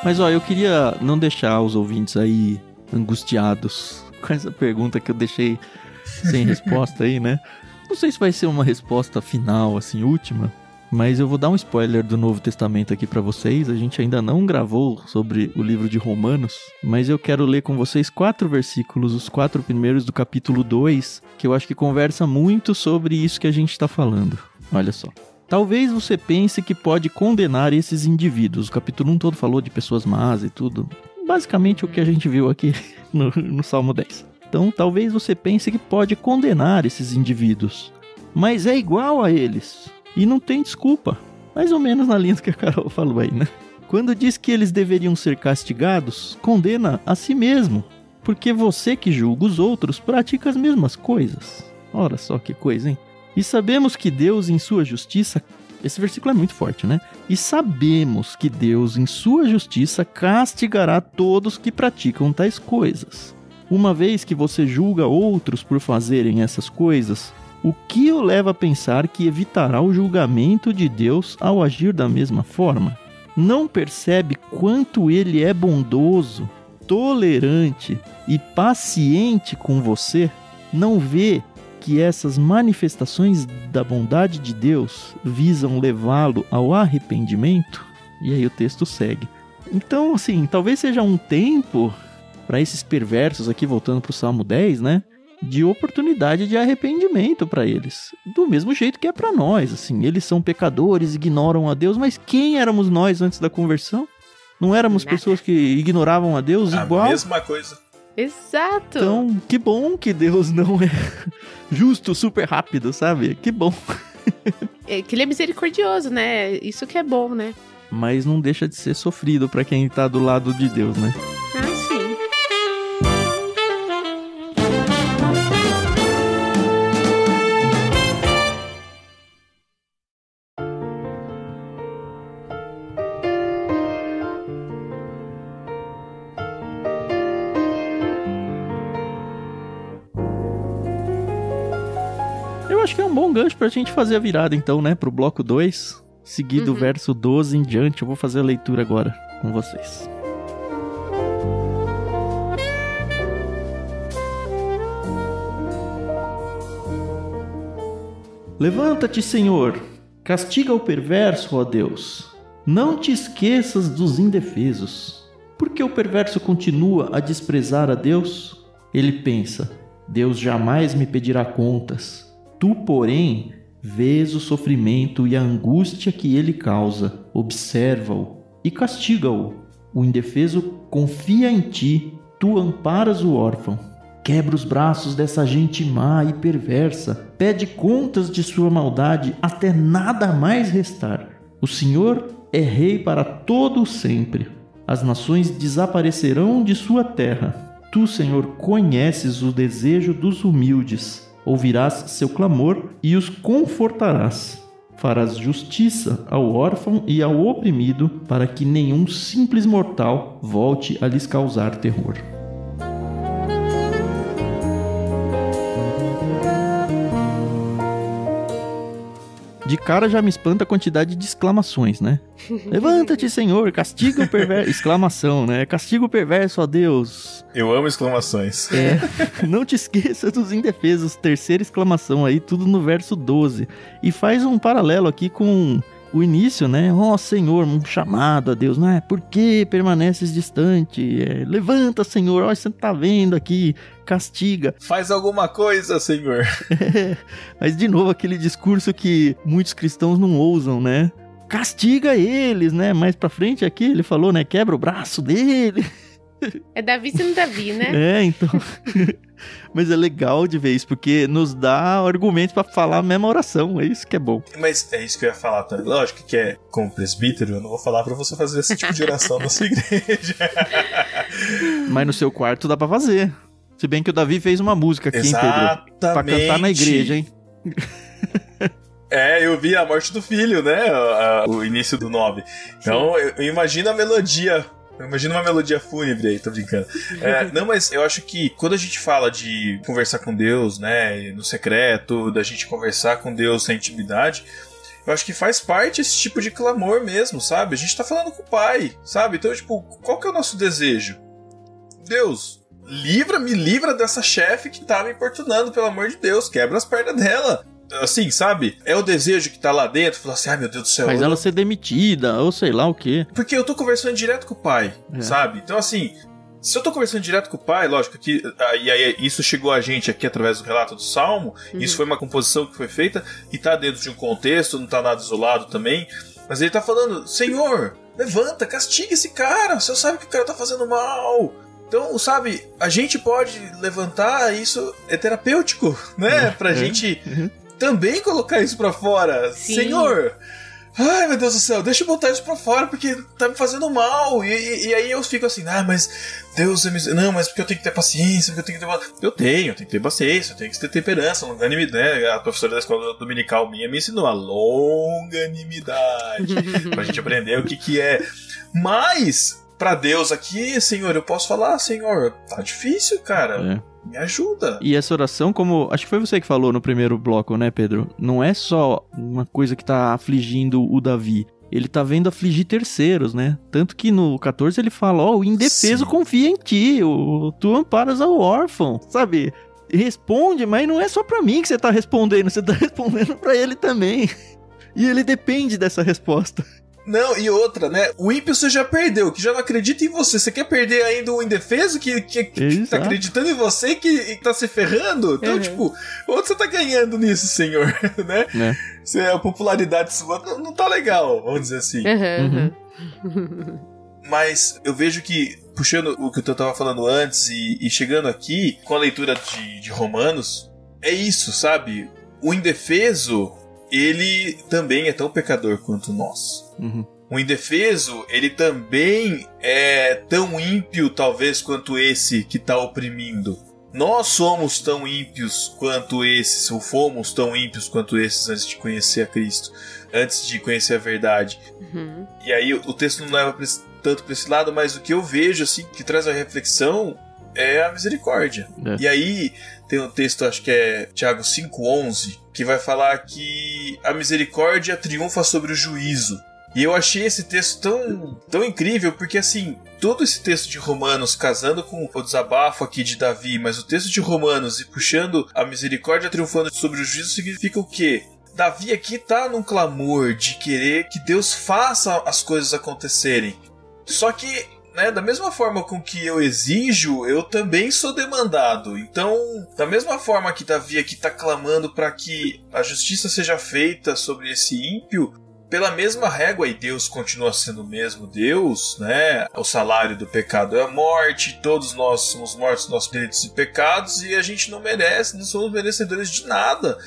S1: Mas ó, eu queria não deixar os ouvintes aí angustiados com essa pergunta que eu deixei sem resposta aí, né? Não sei se vai ser uma resposta final, assim, última. Mas eu vou dar um spoiler do Novo Testamento aqui pra vocês. A gente ainda não gravou sobre o livro de Romanos, mas eu quero ler com vocês 4 versículos, os 4 primeiros do capítulo 2, que eu acho que conversa muito sobre isso que a gente tá falando. Olha só. Talvez você pense que pode condenar esses indivíduos. O capítulo 1 todo falou de pessoas más e tudo. Basicamente o que a gente viu aqui no Salmo 10. Então, talvez você pense que pode condenar esses indivíduos, mas é igual a eles. E não tem desculpa. Mais ou menos na linha do que a Carol falou aí, né? Quando diz que eles deveriam ser castigados, condena a si mesmo. Porque você que julga os outros pratica as mesmas coisas. Olha só que coisa, hein? E sabemos que Deus em sua justiça... Esse versículo é muito forte, né? E sabemos que Deus em sua justiça castigará todos que praticam tais coisas. Uma vez que você julga outros por fazerem essas coisas... O que o leva a pensar que evitará o julgamento de Deus ao agir da mesma forma? Não percebe quanto ele é bondoso, tolerante e paciente com você? Não vê que essas manifestações da bondade de Deus visam levá-lo ao arrependimento? E aí o texto segue. Então, assim, talvez seja um tempo para esses perversos aqui, voltando para o Salmo 10, né? De oportunidade de arrependimento para eles. Do mesmo jeito que é para nós, assim. Eles são pecadores, ignoram a Deus, mas quem éramos nós antes da conversão? Não éramos pessoas que ignoravam a Deus igual?
S3: A mesma coisa.
S2: Exato.
S1: Então, que bom que Deus não é justo, super rápido, sabe? Que bom.
S2: É que ele é misericordioso, né? Isso que é bom, né?
S1: Mas não deixa de ser sofrido para quem tá do lado de Deus, né? Acho que é um bom gancho pra gente fazer a virada então, né, pro bloco 2, seguido o verso 12 em diante. Eu vou fazer a leitura agora com vocês. Levanta-te, Senhor, castiga o perverso, ó Deus. Não te esqueças dos indefesos. Por que o perverso continua a desprezar a Deus? Ele pensa, Deus jamais me pedirá contas. Tu, porém, vês o sofrimento e a angústia que ele causa, observa-o e castiga-o. O indefeso confia em ti, tu amparas o órfão. Quebra os braços dessa gente má e perversa, pede contas de sua maldade até nada mais restar. O Senhor é rei para todo o sempre. As nações desaparecerão de sua terra. Tu, Senhor, conheces o desejo dos humildes. Ouvirás seu clamor e os confortarás. Farás justiça ao órfão e ao oprimido, para que nenhum simples mortal volte a lhes causar terror. De cara já me espanta a quantidade de exclamações, né? Levanta-te, Senhor, castiga o perverso. Exclamação, né? Castiga o perverso, ó Deus.
S3: Eu amo exclamações.
S1: Não te esqueça dos indefesos. Terceira exclamação aí, tudo no verso 12. E faz um paralelo aqui com o início, né? Ó Senhor, um chamado a Deus, não é? Por que permaneces distante? Levanta, Senhor, ó, você tá vendo aqui, castiga.
S3: Faz alguma coisa, Senhor.
S1: Mas de novo aquele discurso que muitos cristãos não ousam, né? Castiga eles, né? Mais pra frente aqui ele falou, né? Quebra o braço dele.
S2: É Davi sendo Davi, né?
S1: Então... Mas é legal de ver isso, porque nos dá argumentos pra falar a mesma oração, é isso que é bom.
S3: Mas é isso que eu ia falar também. Lógico que como presbítero, eu não vou falar pra você fazer esse tipo de oração na sua igreja.
S1: Mas no seu quarto dá pra fazer. Se bem que o Davi fez uma música aqui,
S3: exatamente,
S1: hein, Pedro? Pra cantar na igreja, hein?
S3: Eu vi a morte do filho, né? O início do 9. Então, eu imagino a melodia. Imagina uma melodia fúnebre aí, tô brincando. Não, mas eu acho que quando a gente fala de conversar com Deus, né, no secreto, da gente conversar com Deus na intimidade, eu acho que faz parte esse tipo de clamor mesmo, sabe? A gente tá falando com o Pai, sabe? Então, tipo, qual que é o nosso desejo? Deus, me livra dessa chefe que tá me importunando, pelo amor de Deus, quebra as pernas dela. Assim, sabe? É o desejo que tá lá dentro. Falar assim, ai meu Deus do céu.
S1: Faz ela ser demitida, ou sei lá o quê.
S3: Porque eu tô conversando direto com o Pai, sabe? Então assim, se eu tô conversando direto com o Pai, lógico que e aí isso chegou a gente aqui através do relato do Salmo. Isso foi uma composição que foi feita e tá dentro de um contexto, não tá nada isolado também. Mas ele tá falando, Senhor, levanta, castiga esse cara. O Senhor sabe que o cara tá fazendo mal. Então, sabe, a gente pode levantar, isso é terapêutico, né? Pra gente também colocar isso pra fora. Sim. Senhor, ai meu Deus do céu, deixa eu botar isso pra fora porque tá me fazendo mal. E aí eu fico assim, mas Deus, não, mas porque eu tenho que ter paciência, porque eu tenho que ter... Eu tenho que ter paciência, eu tenho que ter temperança, longanimidade, né? A professora da escola dominical minha me ensinou a longanimidade pra gente aprender o que é. Mas... pra Deus aqui, Senhor, eu posso falar, Senhor, tá difícil, cara. Me ajuda.
S1: E essa oração, como acho que foi você que falou no primeiro bloco, né, Pedro? Não é só uma coisa que tá afligindo o Davi. Ele tá vendo afligir terceiros, né? Tanto que no 14 ele fala, o indefeso confia em ti, tu amparas ao órfão, sabe? Responde, mas não é só pra mim que você tá respondendo pra ele também. E ele depende dessa resposta.
S3: Não, e outra, né? O ímpio você já perdeu, que já não acredita em você. Você quer perder ainda o indefeso que tá acreditando em você e que tá se ferrando? Então, tipo, onde você tá ganhando nisso, Senhor? Né? A popularidade sua não tá legal, vamos dizer assim. Mas eu vejo que, puxando o que eu tava falando antes e chegando aqui, com a leitura de Romanos, é isso, sabe? O indefeso... ele também é tão pecador quanto nós. O indefeso, ele também é tão ímpio, talvez, quanto esse que está oprimindo. Nós somos tão ímpios quanto esses, ou fomos tão ímpios quanto esses antes de conhecer a Cristo, antes de conhecer a verdade. E aí o texto não leva tanto para esse lado, mas o que eu vejo, assim, que traz a reflexão é a misericórdia. E aí tem um texto, acho que é Tiago 5,11, que vai falar que a misericórdia triunfa sobre o juízo. E eu achei esse texto tão incrível, porque assim, todo esse texto de Romanos, casando com o desabafo aqui de Davi, mas o texto de Romanos e puxando a misericórdia triunfando sobre o juízo, significa o quê? Davi aqui tá num clamor de querer que Deus faça as coisas acontecerem. Só que, né, da mesma forma com que eu exijo, eu também sou demandado. Então, da mesma forma que Davi aqui está clamando para que a justiça seja feita sobre esse ímpio, pela mesma régua, e Deus continua sendo o mesmo Deus, né? O salário do pecado é a morte, todos nós somos mortos dos nossos delitos e pecados, e a gente não somos merecedores de nada.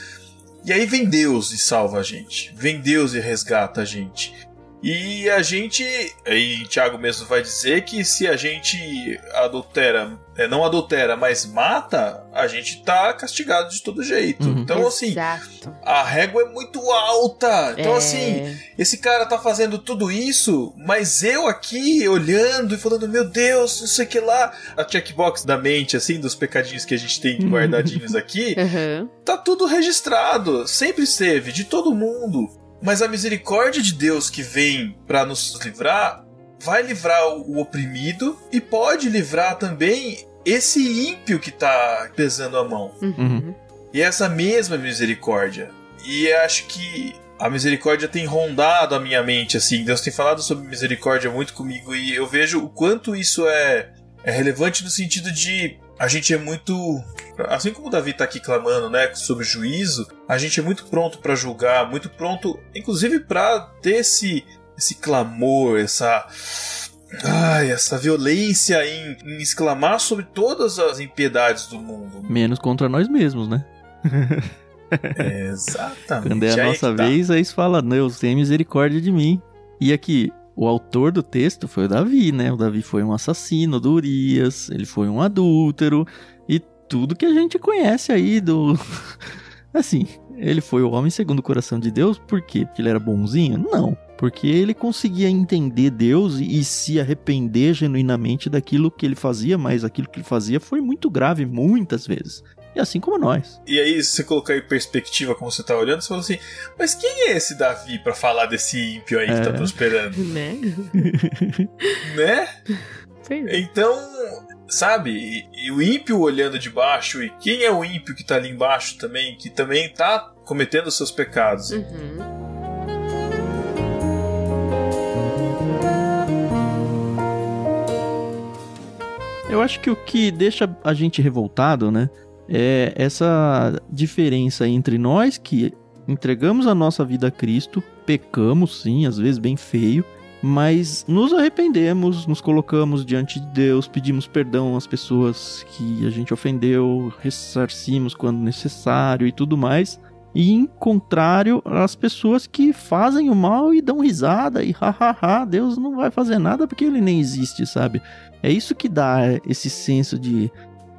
S3: E aí vem Deus e salva a gente, vem Deus e resgata a gente. E a gente, aí Tiago mesmo vai dizer que se a gente não adultera, mas mata, a gente tá castigado de todo jeito. Então, assim, a régua é muito alta. Então, assim, esse cara tá fazendo tudo isso, mas eu aqui olhando e falando, meu Deus, não sei o que lá. A checkbox da mente, assim, dos pecadinhos que a gente tem guardadinhos aqui, tá tudo registrado. Sempre esteve, de todo mundo. Mas a misericórdia de Deus que vem para nos livrar, vai livrar o oprimido e pode livrar também esse ímpio que tá pesando a mão. E essa mesma misericórdia. E acho que a misericórdia tem rondado a minha mente, assim. Deus tem falado sobre misericórdia muito comigo e eu vejo o quanto isso é relevante no sentido de a gente é muito... Assim como o Davi tá aqui clamando, né, sobre juízo, a gente é muito pronto para julgar, muito pronto, inclusive para ter esse clamor, essa violência em exclamar sobre todas as impiedades do mundo.
S1: Menos contra nós mesmos, né?
S3: Exatamente.
S1: Quando é a nossa vez, aí você fala, Deus, tem misericórdia de mim. E aqui, o autor do texto foi o Davi, né? O Davi foi um assassino do Urias, ele foi um adúltero, e tudo que a gente conhece aí do... Assim, ele foi o homem segundo o coração de Deus, por quê? Porque ele era bonzinho? Não. Porque ele conseguia entender Deus e se arrepender genuinamente daquilo que ele fazia, mas aquilo que ele fazia foi muito grave muitas vezes. E assim como nós.
S3: E aí, se você colocar em perspectiva como você tá olhando, você fala assim, mas quem é esse Davi pra falar desse ímpio aí que tá prosperando?
S2: Né?
S3: Né?
S2: Sim.
S3: Então, sabe, e o ímpio olhando de baixo, e quem é o ímpio que tá ali embaixo também, que também tá cometendo os seus pecados?
S1: Eu acho que o que deixa a gente revoltado, né, é essa diferença entre nós que entregamos a nossa vida a Cristo, pecamos sim, às vezes bem feio, mas nos arrependemos, nos colocamos diante de Deus, pedimos perdão às pessoas que a gente ofendeu, ressarcimos quando necessário e tudo mais. E em contrário, as pessoas que fazem o mal e dão risada e hahaha, Deus não vai fazer nada porque ele nem existe, sabe? É isso que dá esse senso de,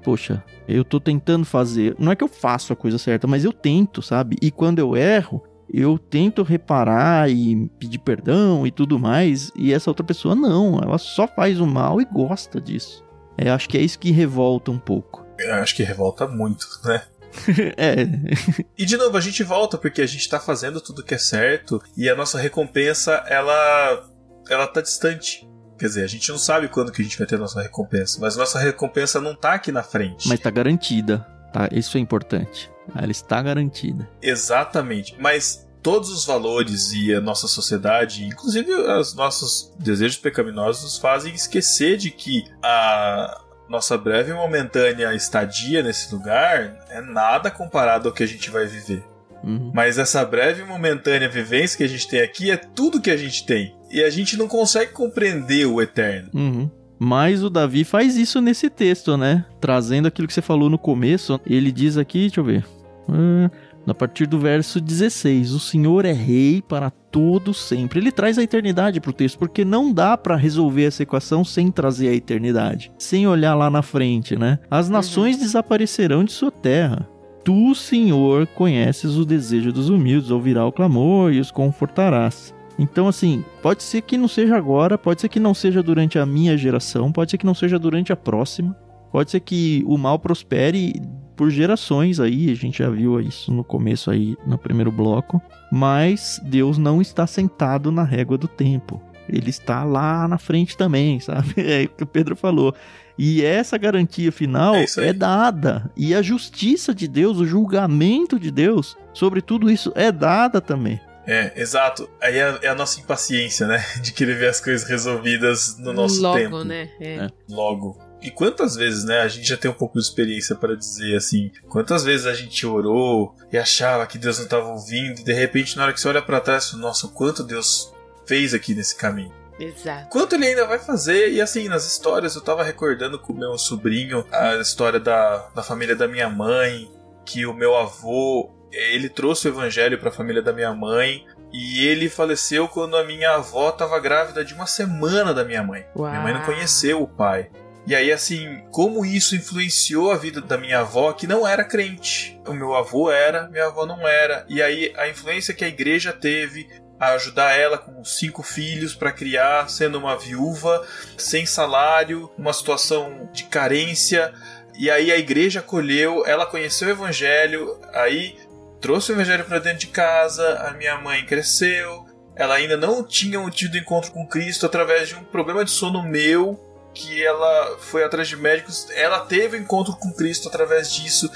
S1: poxa, eu tô tentando fazer, não é que eu faço a coisa certa, mas eu tento, sabe? E quando eu erro, eu tento reparar e pedir perdão e tudo mais, e essa outra pessoa não, ela só faz o mal e gosta disso. Acho que é isso que revolta um pouco.
S3: Eu acho que revolta muito, né?
S1: É.
S3: E de novo, a gente volta porque a gente tá fazendo tudo que é certo e a nossa recompensa, ela tá distante. Quer dizer, a gente não sabe quando que a gente vai ter a nossa recompensa, mas nossa recompensa não tá aqui na frente.
S1: Mas tá garantida, tá? Isso é importante. Ela está garantida.
S3: Exatamente. Mas todos os valores e a nossa sociedade, inclusive os nossos desejos pecaminosos, nos fazem esquecer de que a nossa breve e momentânea estadia nesse lugar é nada comparado ao que a gente vai viver. Mas essa breve e momentânea vivência que a gente tem aqui é tudo que a gente tem. E a gente não consegue compreender o eterno.
S1: Mas o Davi faz isso nesse texto, né? Trazendo aquilo que você falou no começo. Ele diz aqui, deixa eu ver. A partir do verso 16. O Senhor é rei para todo sempre. Ele traz a eternidade pro texto, porque não dá pra resolver essa equação sem trazer a eternidade. Sem olhar lá na frente, né? As nações desaparecerão de sua terra. Tu, Senhor, conheces o desejo dos humildes, ouvirá o clamor e os confortarás. Então, assim, pode ser que não seja agora, pode ser que não seja durante a minha geração, pode ser que não seja durante a próxima, pode ser que o mal prospere por gerações aí, a gente já viu isso no começo aí, no primeiro bloco, mas Deus não está sentado na régua do tempo. Ele está lá na frente também, sabe? É o que o Pedro falou. E essa garantia final é dada. E a justiça de Deus, o julgamento de Deus sobre tudo isso é dada também.
S3: Exato. Aí é a nossa impaciência, né? De querer ver as coisas resolvidas no nosso tempo.
S2: Logo, né?
S3: Logo. E quantas vezes, né? A gente já tem um pouco de experiência para dizer assim. Quantas vezes a gente orou e achava que Deus não estava ouvindo. E de repente, na hora que você olha para trás, nossa, o quanto Deus fez aqui nesse caminho.
S2: Exato.
S3: Quanto ele ainda vai fazer. E assim, nas histórias, eu tava recordando com o meu sobrinho a história da família da minha mãe, que o meu avô, ele trouxe o evangelho para a família da minha mãe, e ele faleceu quando a minha avó estava grávida de 1 semana da minha mãe.
S2: Uau.
S3: Minha mãe não conheceu o pai. E aí, assim, como isso influenciou a vida da minha avó, que não era crente. O meu avô era, minha avó não era. E aí, a influência que a igreja teve a ajudar ela com 5 filhos para criar, sendo uma viúva, sem salário, uma situação de carência. E aí a igreja acolheu, ela conheceu o evangelho, aí trouxe o evangelho para dentro de casa, a minha mãe cresceu, ela ainda não tinha tido encontro com Cristo através de um problema de sono meu, que ela foi atrás de médicos, ela teve encontro com Cristo através disso.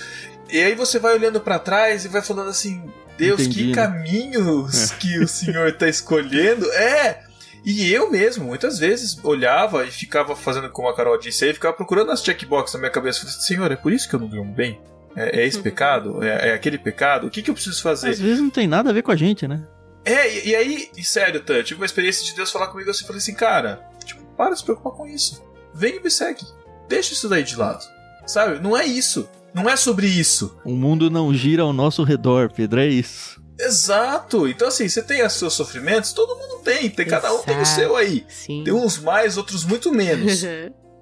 S3: E aí você vai olhando para trás e vai falando assim, Deus,
S1: Entendi,
S3: que caminhos que o Senhor tá escolhendo. E eu mesmo, muitas vezes, olhava e ficava fazendo como a Carol disse aí, ficava procurando as checkboxes na minha cabeça. Falei, Senhor, é por isso que eu não durmo bem? É esse pecado? É aquele pecado? O que eu preciso fazer?
S1: Às vezes não tem nada a ver com a gente, né?
S3: E aí, sério, Tan, tive uma experiência de Deus falar comigo assim, falei assim, cara, para de se preocupar com isso. Vem e me segue. Deixa isso daí de lado. Sabe? Não é isso. Não é sobre isso.
S1: O mundo não gira ao nosso redor, Pedro, é isso.
S3: Exato. Então assim, você tem os seus sofrimentos, todo mundo tem. Cada um tem o seu aí.
S2: Sim.
S3: Tem uns mais, outros muito menos.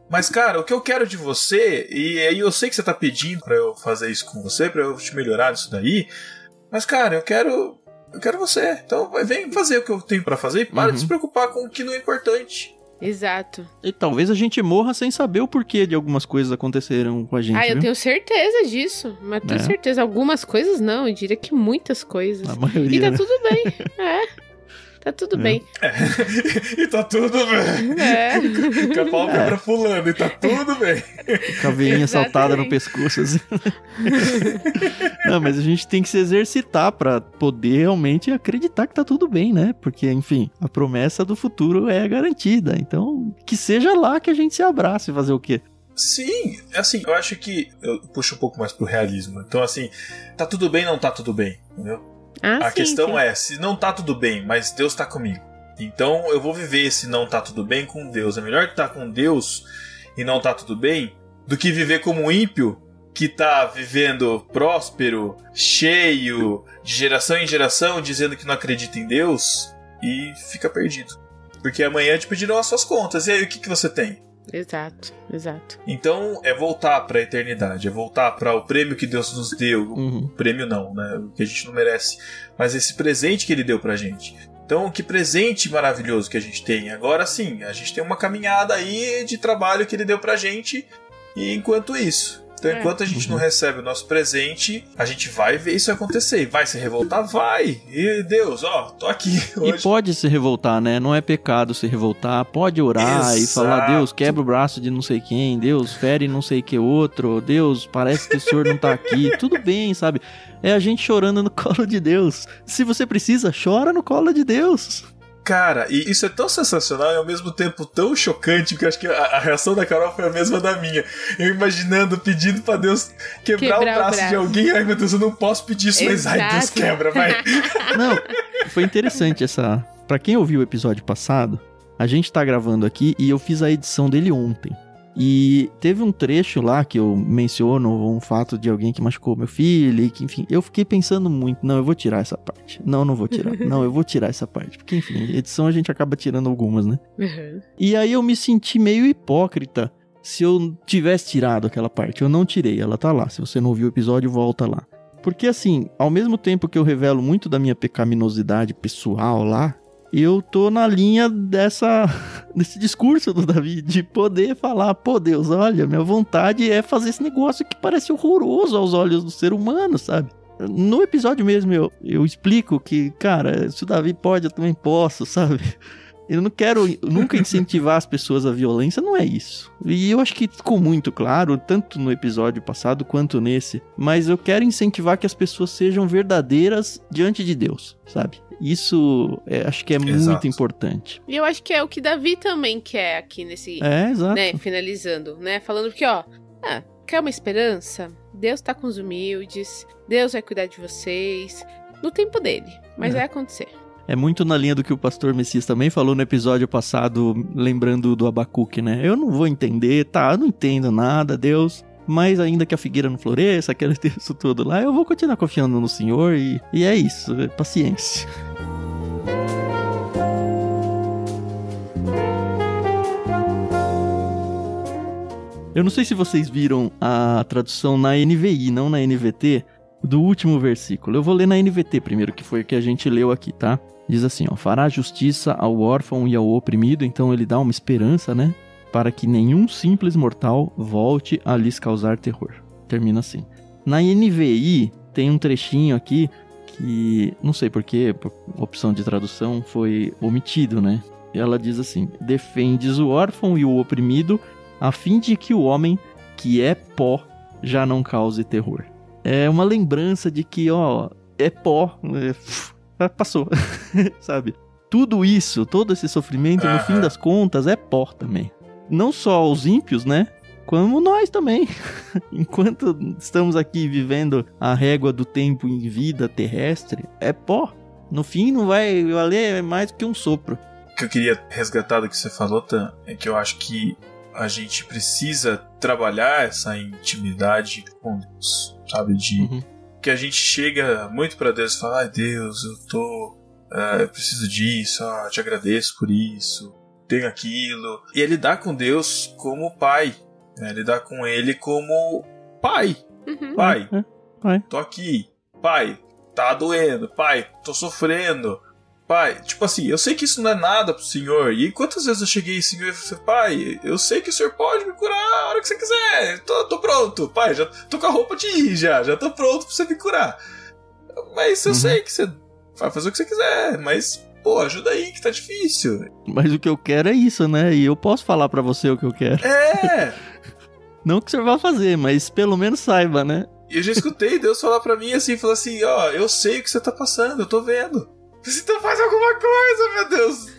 S3: Mas, cara, o que eu quero de você, e aí eu sei que você tá pedindo pra eu fazer isso com você, pra eu te melhorar nisso daí, mas, cara, eu quero você. Então, vem fazer o que eu tenho pra fazer e para de se preocupar com o que não é importante.
S2: Exato.
S1: E talvez a gente morra sem saber o porquê de algumas coisas aconteceram com a gente,
S2: eu
S1: viu?
S2: tenho certeza disso. Mas tenho certeza. Algumas coisas não, eu diria que muitas coisas.
S1: A maioria,
S2: E tá
S1: né?
S2: tudo bem. Tá tudo bem.
S3: E tá tudo bem. Com a pálpebra pulando, e tá tudo bem.
S1: Com a veinha saltada no pescoço, assim. Não, mas a gente tem que se exercitar pra poder realmente acreditar que tá tudo bem, né? Porque, enfim, a promessa do futuro é garantida. Então, que seja lá que a gente se abrace e fazer o quê?
S3: Sim, assim, eu acho que eu puxo um pouco mais pro realismo. Então, assim, tá tudo bem, não tá tudo bem, entendeu? A questão é, se não tá tudo bem, mas Deus tá comigo. Então eu vou viver esse não tá tudo bem com Deus. É melhor estar com Deus e não tá tudo bem do que viver como ímpio que tá vivendo próspero, cheio, de geração em geração, dizendo que não acredita em Deus e fica perdido. Porque amanhã te pedirão as suas contas. E aí, o que você tem?
S2: Exato.
S3: Então é voltar para a eternidade, é voltar para o prêmio que Deus nos deu. Prêmio não, né? O que a gente não merece, mas esse presente que Ele deu pra gente. Então, que presente maravilhoso que a gente tem. Agora sim, a gente tem uma caminhada aí de trabalho que Ele deu pra gente. E enquanto isso, então enquanto a gente não recebe o nosso presente, a gente vai ver isso acontecer. Vai se revoltar? Vai! E Deus, tô aqui hoje.
S1: E pode se revoltar, né? Não é pecado se revoltar. Pode orar e falar, Deus, quebra o braço de não sei quem. Deus, fere não sei que outro. Deus, parece que o Senhor não tá aqui. Tudo bem, sabe? É a gente chorando no colo de Deus. Se você precisa, chora no colo de Deus.
S3: Cara, e isso é tão sensacional e ao mesmo tempo tão chocante, que eu acho que a reação da Carol foi a mesma da minha. Eu imaginando, pedindo pra Deus quebrar o braço de alguém. Ai, meu Deus, eu não posso pedir isso, mas ai, Deus quebra, vai.
S1: Não, foi interessante essa... Pra quem ouviu o episódio passado, a gente tá gravando aqui e eu fiz a edição dele ontem. E teve um trecho lá que eu menciono um fato de alguém que machucou meu filho, e que, enfim, eu fiquei pensando muito, não, eu vou tirar essa parte. Não vou tirar. Não, eu vou tirar essa parte. Porque, enfim, edição a gente acaba tirando algumas, né? E aí eu me senti meio hipócrita se eu tivesse tirado aquela parte. Eu não tirei, ela tá lá. Se você não ouviu o episódio, volta lá. Porque, assim, ao mesmo tempo que eu revelo muito da minha pecaminosidade pessoal lá, eu tô na linha desse discurso do Davi, de poder falar, pô Deus, olha, minha vontade é fazer esse negócio que parece horroroso aos olhos do ser humano, sabe? No episódio mesmo eu explico que, cara, se o Davi pode, eu também posso, sabe? Eu não quero nunca incentivar as pessoas à violência, não é isso. E eu acho que ficou muito claro, tanto no episódio passado quanto nesse, mas eu quero incentivar que as pessoas sejam verdadeiras diante de Deus, sabe? Isso acho que é muito importante.
S2: E eu acho que é o que Davi também quer aqui nesse...
S1: exato.
S2: Né, finalizando, né? Falando que, quer uma esperança? Deus tá com os humildes, Deus vai cuidar de vocês, no tempo dele, mas vai acontecer.
S1: É muito na linha do que o pastor Messias também falou no episódio passado, lembrando do Abacuque, né? Eu não vou entender, eu não entendo nada, Deus... Mas ainda que a figueira não floresça, aquele texto todo lá, eu vou continuar confiando no Senhor e é isso, paciência. Eu não sei se vocês viram a tradução na NVI, não na NVT, do último versículo. Eu vou ler na NVT primeiro, que foi o que a gente leu aqui, tá? Diz assim, fará justiça ao órfão e ao oprimido, então ele dá uma esperança, né? Para que nenhum simples mortal volte a lhes causar terror. Termina assim. Na NVI tem um trechinho aqui que, não sei porquê, por opção de tradução, foi omitido, né? E ela diz assim, defendes o órfão e o oprimido, a fim de que o homem, que é pó, já não cause terror. É uma lembrança de que, é pó, passou, sabe? Tudo isso, todo esse sofrimento, no fim das contas, é pó também. Não só os ímpios, né? Como nós também. Enquanto estamos aqui vivendo a régua do tempo em vida terrestre, é pó. No fim não vai valer mais do que um sopro.
S3: O que eu queria resgatar do que você falou, Tan, é que eu acho que a gente precisa trabalhar essa intimidade com Deus, sabe? Que a gente chega muito pra Deus e fala, ai Deus, eu preciso disso, te agradeço por isso, tenho aquilo. E é lidar com Deus como pai, né? Lidar com Ele como pai. Pai, tô aqui. Pai, tá doendo. Pai, tô sofrendo. Pai, tipo assim, eu sei que isso não é nada pro Senhor. E quantas vezes eu cheguei, Senhor, e falei, pai, eu sei que o Senhor pode me curar a hora que você quiser. Tô pronto. Pai, já tô com a roupa de ir, já tô pronto pra você me curar. Mas eu sei que você vai fazer o que você quiser, mas, pô, ajuda aí que tá difícil.
S1: Mas o que eu quero é isso, né? E eu posso falar pra você o que eu quero. Não que o senhor vá fazer, mas pelo menos saiba, né?
S3: E eu já escutei Deus falar pra mim assim, falou assim, eu sei o que você tá passando, eu tô vendo. Então faz alguma coisa, meu Deus.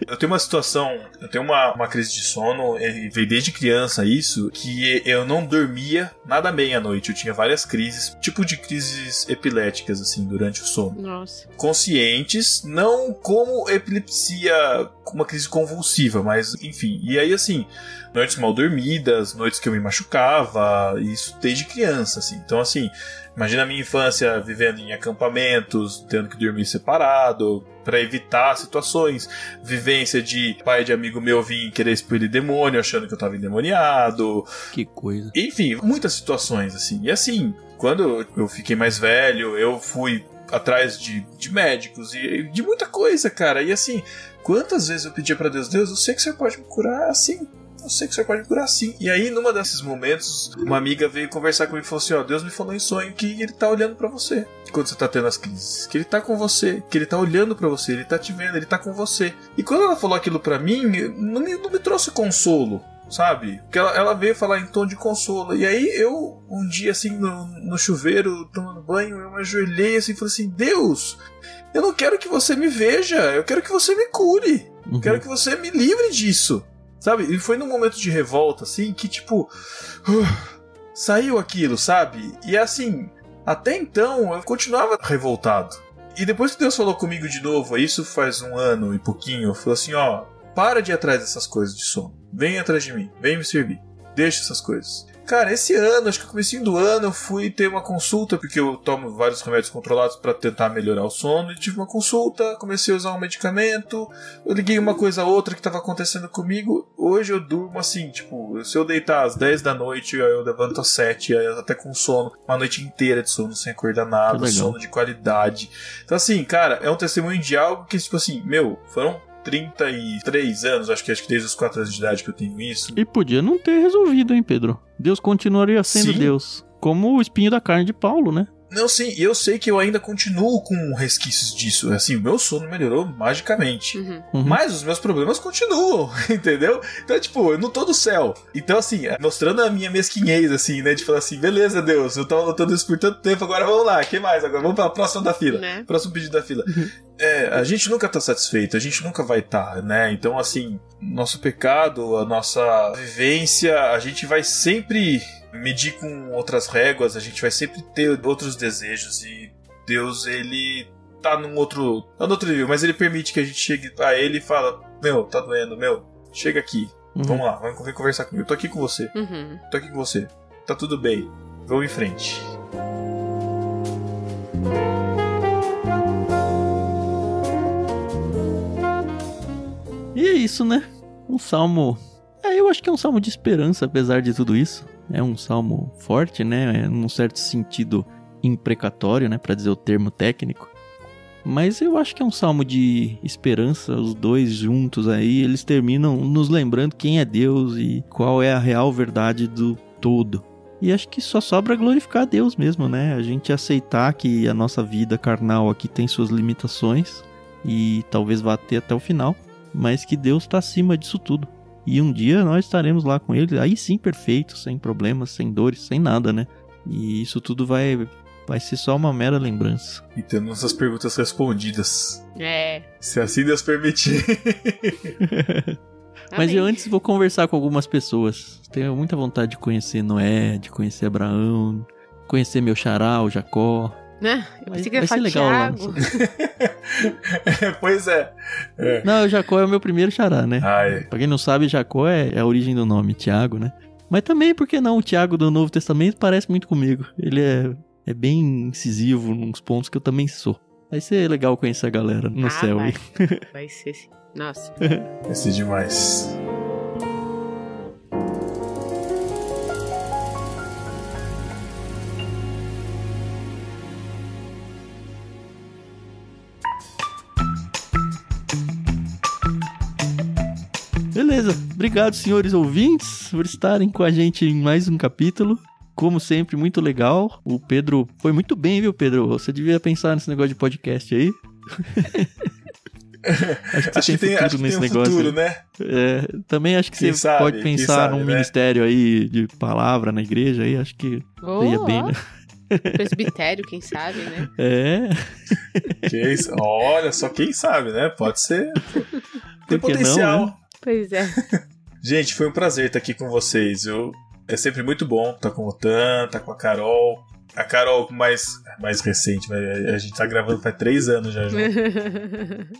S3: Eu tenho uma situação, eu tenho uma crise de sono, veio desde criança isso, que eu não dormia nada bem à noite. Eu tinha várias crises, tipo de crises epiléticas, assim, durante o sono.
S2: Nossa.
S3: Conscientes, não como epilepsia, uma crise convulsiva, mas enfim. E aí, assim, noites mal dormidas, noites que eu me machucava, isso desde criança, assim. Então, assim, imagina a minha infância vivendo em acampamentos, tendo que dormir separado, pra evitar situações. Vivência de pai de amigo meu vir querer expelir demônio, achando que eu tava endemoniado.
S1: Que coisa.
S3: Enfim, muitas situações, assim. E assim, quando eu fiquei mais velho, eu fui atrás de médicos e de muita coisa, cara. E assim, quantas vezes eu pedia pra Deus, Deus, eu sei que o Senhor pode me curar assim. Eu sei que o Senhor pode me curar assim. E aí, numa desses momentos, uma amiga veio conversar comigo e falou assim, Deus me falou em sonho que Ele tá olhando pra você quando você tá tendo as crises. Que Ele tá com você, que Ele tá olhando pra você, Ele tá te vendo, Ele tá com você. E quando ela falou aquilo pra mim, não me trouxe consolo, sabe? Porque ela veio falar em tom de consolo. E aí, eu, um dia assim, no chuveiro, tomando banho, eu me ajoelhei assim e falei assim, Deus, eu não quero que você me veja, eu quero que você me cure. Eu quero que você me livre disso. Sabe? E foi num momento de revolta, assim, que tipo... saiu aquilo, sabe? E assim, até então eu continuava revoltado. E depois que Deus falou comigo de novo, isso faz 1 ano e pouquinho, falou assim, para de ir atrás dessas coisas de sono. Vem atrás de mim, vem me servir. Deixa essas coisas. Cara, esse ano, acho que no comecinho do ano, eu fui ter uma consulta, porque eu tomo vários remédios controlados pra tentar melhorar o sono, e tive uma consulta, comecei a usar um medicamento, eu liguei uma coisa a outra que tava acontecendo comigo. Hoje eu durmo assim, tipo, se eu deitar às 10 da noite, eu levanto às 7, até com sono, uma noite inteira de sono, sem acordar nada, sono de qualidade. Então assim, cara, é um testemunho de algo que, tipo assim, foram 33 anos, acho que desde os 4 anos de idade que eu tenho isso.
S1: E podia não ter resolvido, hein, Pedro? Deus continuaria sendo Deus. Como o espinho da carne de Paulo, né?
S3: Não, sim, e eu sei que eu ainda continuo com resquícios disso. Assim, o meu sono melhorou magicamente. Mas os meus problemas continuam, entendeu? Então, tipo, eu não tô no céu. Então, assim, mostrando a minha mesquinhez, assim, né? De falar assim, beleza, Deus, eu tava lutando isso por tanto tempo, agora vamos lá, que mais? Agora vamos pra próxima da fila. Né? Próximo pedido da fila. A gente nunca tá satisfeito, a gente nunca vai estar, né? Então, assim, nosso pecado, a nossa vivência, a gente vai sempre medir com outras réguas, a gente vai sempre ter outros desejos, e Deus, ele tá num outro nível, mas ele permite que a gente chegue a ele e fala, tá doendo, chega aqui, vamos lá, vem conversar comigo, eu tô aqui com você, tô aqui com você, tá tudo bem, vamos em frente.
S1: E é isso, né? Um salmo, eu acho que é um salmo de esperança, apesar de tudo isso. É um salmo forte, né? Num certo sentido imprecatório, né? Pra dizer o termo técnico. Mas eu acho que é um salmo de esperança. Os dois juntos aí, eles terminam nos lembrando quem é Deus e qual é a real verdade do todo. E acho que só sobra glorificar a Deus mesmo, né? A gente aceitar que a nossa vida carnal aqui tem suas limitações. E talvez vá ter até o final. Mas que Deus está acima disso tudo. E um dia nós estaremos lá com ele, aí sim perfeito, sem problemas, sem dores, sem nada, né? E isso tudo vai vai ser só uma mera lembrança.
S3: E tendo nossas perguntas respondidas.
S2: É.
S3: Se assim Deus permitir.
S1: Mas eu antes vou conversar com algumas pessoas. Tenho muita vontade de conhecer Noé, de conhecer Abraão, conhecer meu xará, o Jacó.
S2: Eu pensei que ia falar Thiago.
S3: Pois é.
S1: Não, o Jacó é o meu primeiro xará, né?
S3: Ai.
S1: Pra quem não sabe, Jacó é a origem do nome, Tiago, né? Mas também, por que não? O Tiago do Novo Testamento parece muito comigo. Ele é bem incisivo nos pontos que eu também sou. Vai ser legal conhecer a galera no céu.
S2: Vai ser sim. Nossa.
S3: Vai ser demais.
S1: Beleza. Obrigado, senhores ouvintes, por estarem com a gente em mais um capítulo. Como sempre, muito legal. O Pedro foi muito bem, viu, Pedro? Você devia pensar nesse negócio de podcast aí. Acho que tem futuro nesse negócio.
S3: Futuro, né?
S1: Também acho que
S3: quem
S1: você
S3: sabe,
S1: pode pensar num ministério aí de palavra na igreja aí. Acho que ia bem, né?
S2: Presbitério, quem sabe, né?
S3: Olha, só quem sabe, né? Pode ser. Tem potencial.
S2: Não, né? Pois é.
S3: Gente, foi um prazer estar aqui com vocês. É sempre muito bom estar com o Tan, estar com a Carol. A Carol mais recente, a gente tá gravando faz 3 anos já.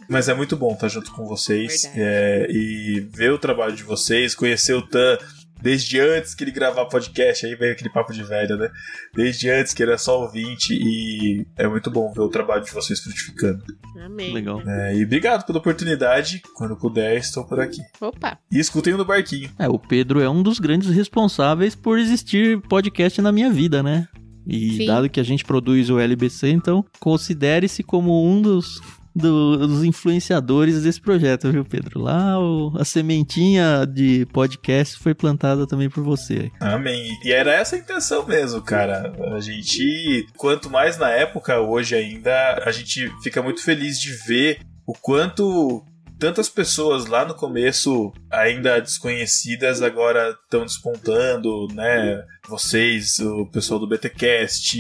S3: Mas é muito bom estar junto com vocês e ver o trabalho de vocês, conhecer o Tan desde antes que ele gravar podcast, aí veio aquele papo de velho, né? Desde antes que ele era só ouvinte e é muito bom ver o trabalho de vocês frutificando.
S2: Amém.
S1: Legal.
S3: E obrigado pela oportunidade, quando puder estou por aqui.
S2: Opa!
S3: E escutem o No Barquinho.
S1: O Pedro é um dos grandes responsáveis por existir podcast na minha vida, né? E
S2: Sim.
S1: Dado que a gente produz o LBC, então considere-se como um dos influenciadores desse projeto, viu, Pedro? Lá a sementinha de podcast foi plantada também por você.
S3: Amém. E era essa a intenção mesmo, cara. A gente, quanto mais na época, hoje ainda, a gente fica muito feliz de ver o quanto tantas pessoas lá no começo, ainda desconhecidas, agora estão despontando, né? Vocês, o pessoal do BTcast,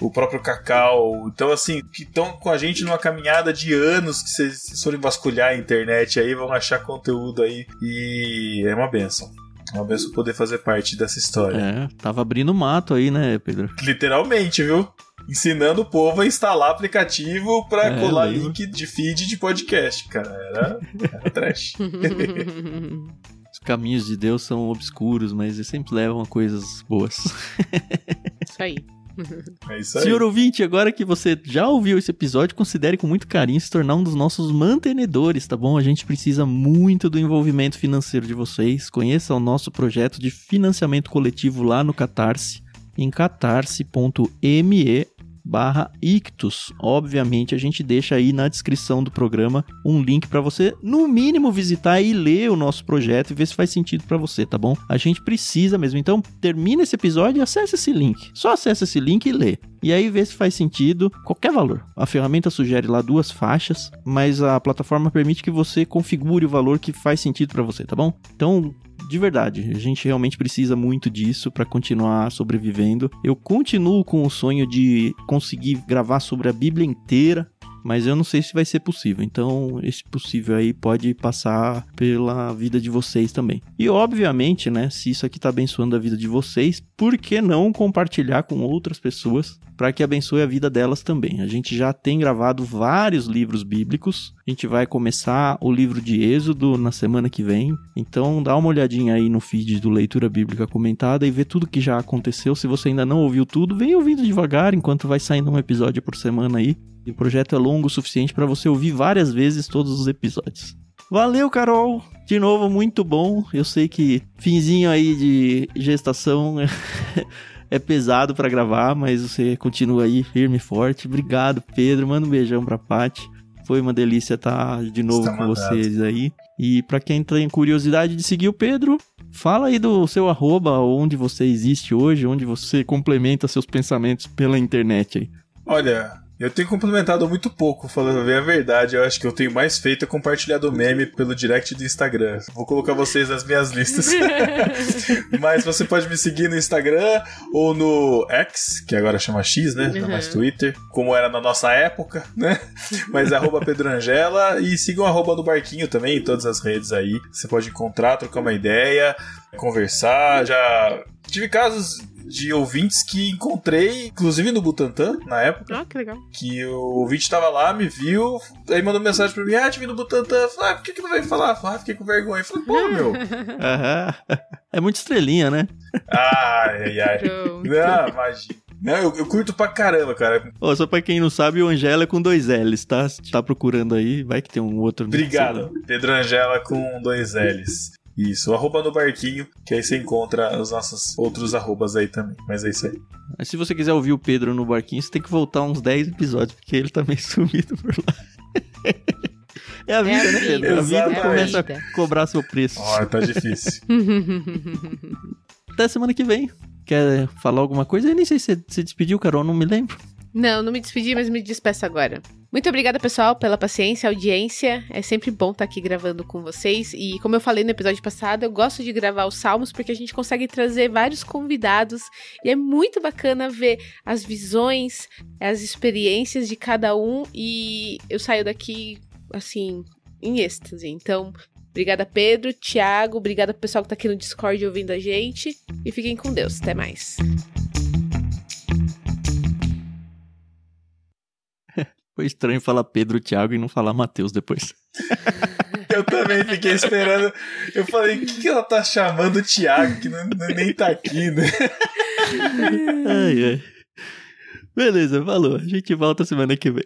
S3: o próprio Cacau. Então, assim, que estão com a gente numa caminhada de anos, que vocês forem vasculhar a internet aí, vão achar conteúdo aí. E é uma bênção. É uma bênção poder fazer parte dessa história.
S1: Tava abrindo mato aí, né, Pedro?
S3: Literalmente, viu? Ensinando o povo a instalar aplicativo pra colar link de feed de podcast, cara. Era trash.
S1: Os caminhos de Deus são obscuros, mas eles sempre levam a coisas boas.
S2: Isso aí.
S3: É isso aí.
S1: Senhor ouvinte, agora que você já ouviu esse episódio, considere com muito carinho se tornar um dos nossos mantenedores, tá bom? A gente precisa muito do envolvimento financeiro de vocês. Conheça o nosso projeto de financiamento coletivo lá no Catarse, em catarse.me/ictus. Obviamente a gente deixa aí na descrição do programa um link para você no mínimo visitar e ler o nosso projeto e ver se faz sentido para você, tá bom? A gente precisa mesmo. Então termina esse episódio e acessa esse link. Só acessa esse link e lê. E aí vê se faz sentido, qualquer valor. A ferramenta sugere lá 2 faixas, mas a plataforma permite que você configure o valor que faz sentido para você, tá bom? Então, de verdade, a gente realmente precisa muito disso para continuar sobrevivendo. Eu continuo com o sonho de conseguir gravar sobre a Bíblia inteira, mas eu não sei se vai ser possível. Então, esse possível aí pode passar pela vida de vocês também. E, obviamente, né, se isso aqui tá abençoando a vida de vocês, por que não compartilhar com outras pessoas para que abençoe a vida delas também? A gente já tem gravado vários livros bíblicos. A gente vai começar o livro de Êxodo na semana que vem. Então, dá uma olhadinha aí no feed do Leitura Bíblica Comentada e vê tudo que já aconteceu. Se você ainda não ouviu tudo, vem ouvindo devagar enquanto vai saindo um episódio por semana aí. E o projeto é longo o suficiente para você ouvir várias vezes todos os episódios. Valeu, Carol! De novo, muito bom. Eu sei que finzinho aí de gestação é pesado para gravar, mas você continua aí firme e forte. Obrigado, Pedro. Manda um beijão pra Paty. Foi uma delícia estar de novo com vocês aí. E para quem tem curiosidade de seguir o Pedro, fala aí do seu @, onde você existe hoje, onde você complementa seus pensamentos pela internet aí.
S3: Olha, Eu tenho complementado muito pouco, falando bem a verdade. Eu acho que eu tenho mais feito é compartilhado meme pelo direct do Instagram. Vou colocar vocês nas minhas listas. Mas você pode me seguir no Instagram ou no X, que agora chama X, né? Não é mais Twitter, como era na nossa época, né? Mas é @PedroAngela e sigam @no Barquinho também em todas as redes aí. Você pode encontrar, trocar uma ideia, conversar. Já tive casos de ouvintes que encontrei, inclusive no Butantã, na época.
S2: Ah, que legal.
S3: Que o ouvinte tava lá, me viu, aí mandou mensagem pra mim, te vi no Butantã. Falei, por que não vai falar? Fiquei com vergonha. Falei, pô, meu.
S1: É muito estrelinha, né?
S3: Ai. Não, imagina. Não, eu curto pra caramba, cara.
S1: Só pra quem não sabe, o Angela é com 2 L's, tá? Se tá procurando aí, vai que tem um outro.
S3: Obrigado. Pedro Angela com 2 L's. Isso, no Barquinho, que aí você encontra os nossos outros arrobas aí também. Mas é isso aí.
S1: Mas se você quiser ouvir o Pedro no Barquinho, você tem que voltar uns 10 episódios, porque ele tá meio sumido por lá. É a vida, né, Pedro? A vida começa a cobrar seu preço.
S3: Tá difícil.
S1: Até semana que vem. Quer falar alguma coisa? Eu nem sei se você despediu, Carol, não me lembro.
S2: Não me despedi, mas me despeço agora. Muito obrigada, pessoal, pela paciência, audiência. É sempre bom estar aqui gravando com vocês. E como eu falei no episódio passado, eu gosto de gravar os Salmos porque a gente consegue trazer vários convidados. E é muito bacana ver as visões, as experiências de cada um. E eu saio daqui, assim, em êxtase. Então, obrigada, Pedro, Thiago. Obrigada pro pessoal que tá aqui no Discord ouvindo a gente. E fiquem com Deus. Até mais.
S1: Foi estranho falar Pedro, Thiago e não falar Mateus depois.
S3: Eu também fiquei esperando. Eu falei, o que ela tá chamando o Thiago, que nem tá aqui, né?
S1: Ai. Beleza, falou. A gente volta semana que vem.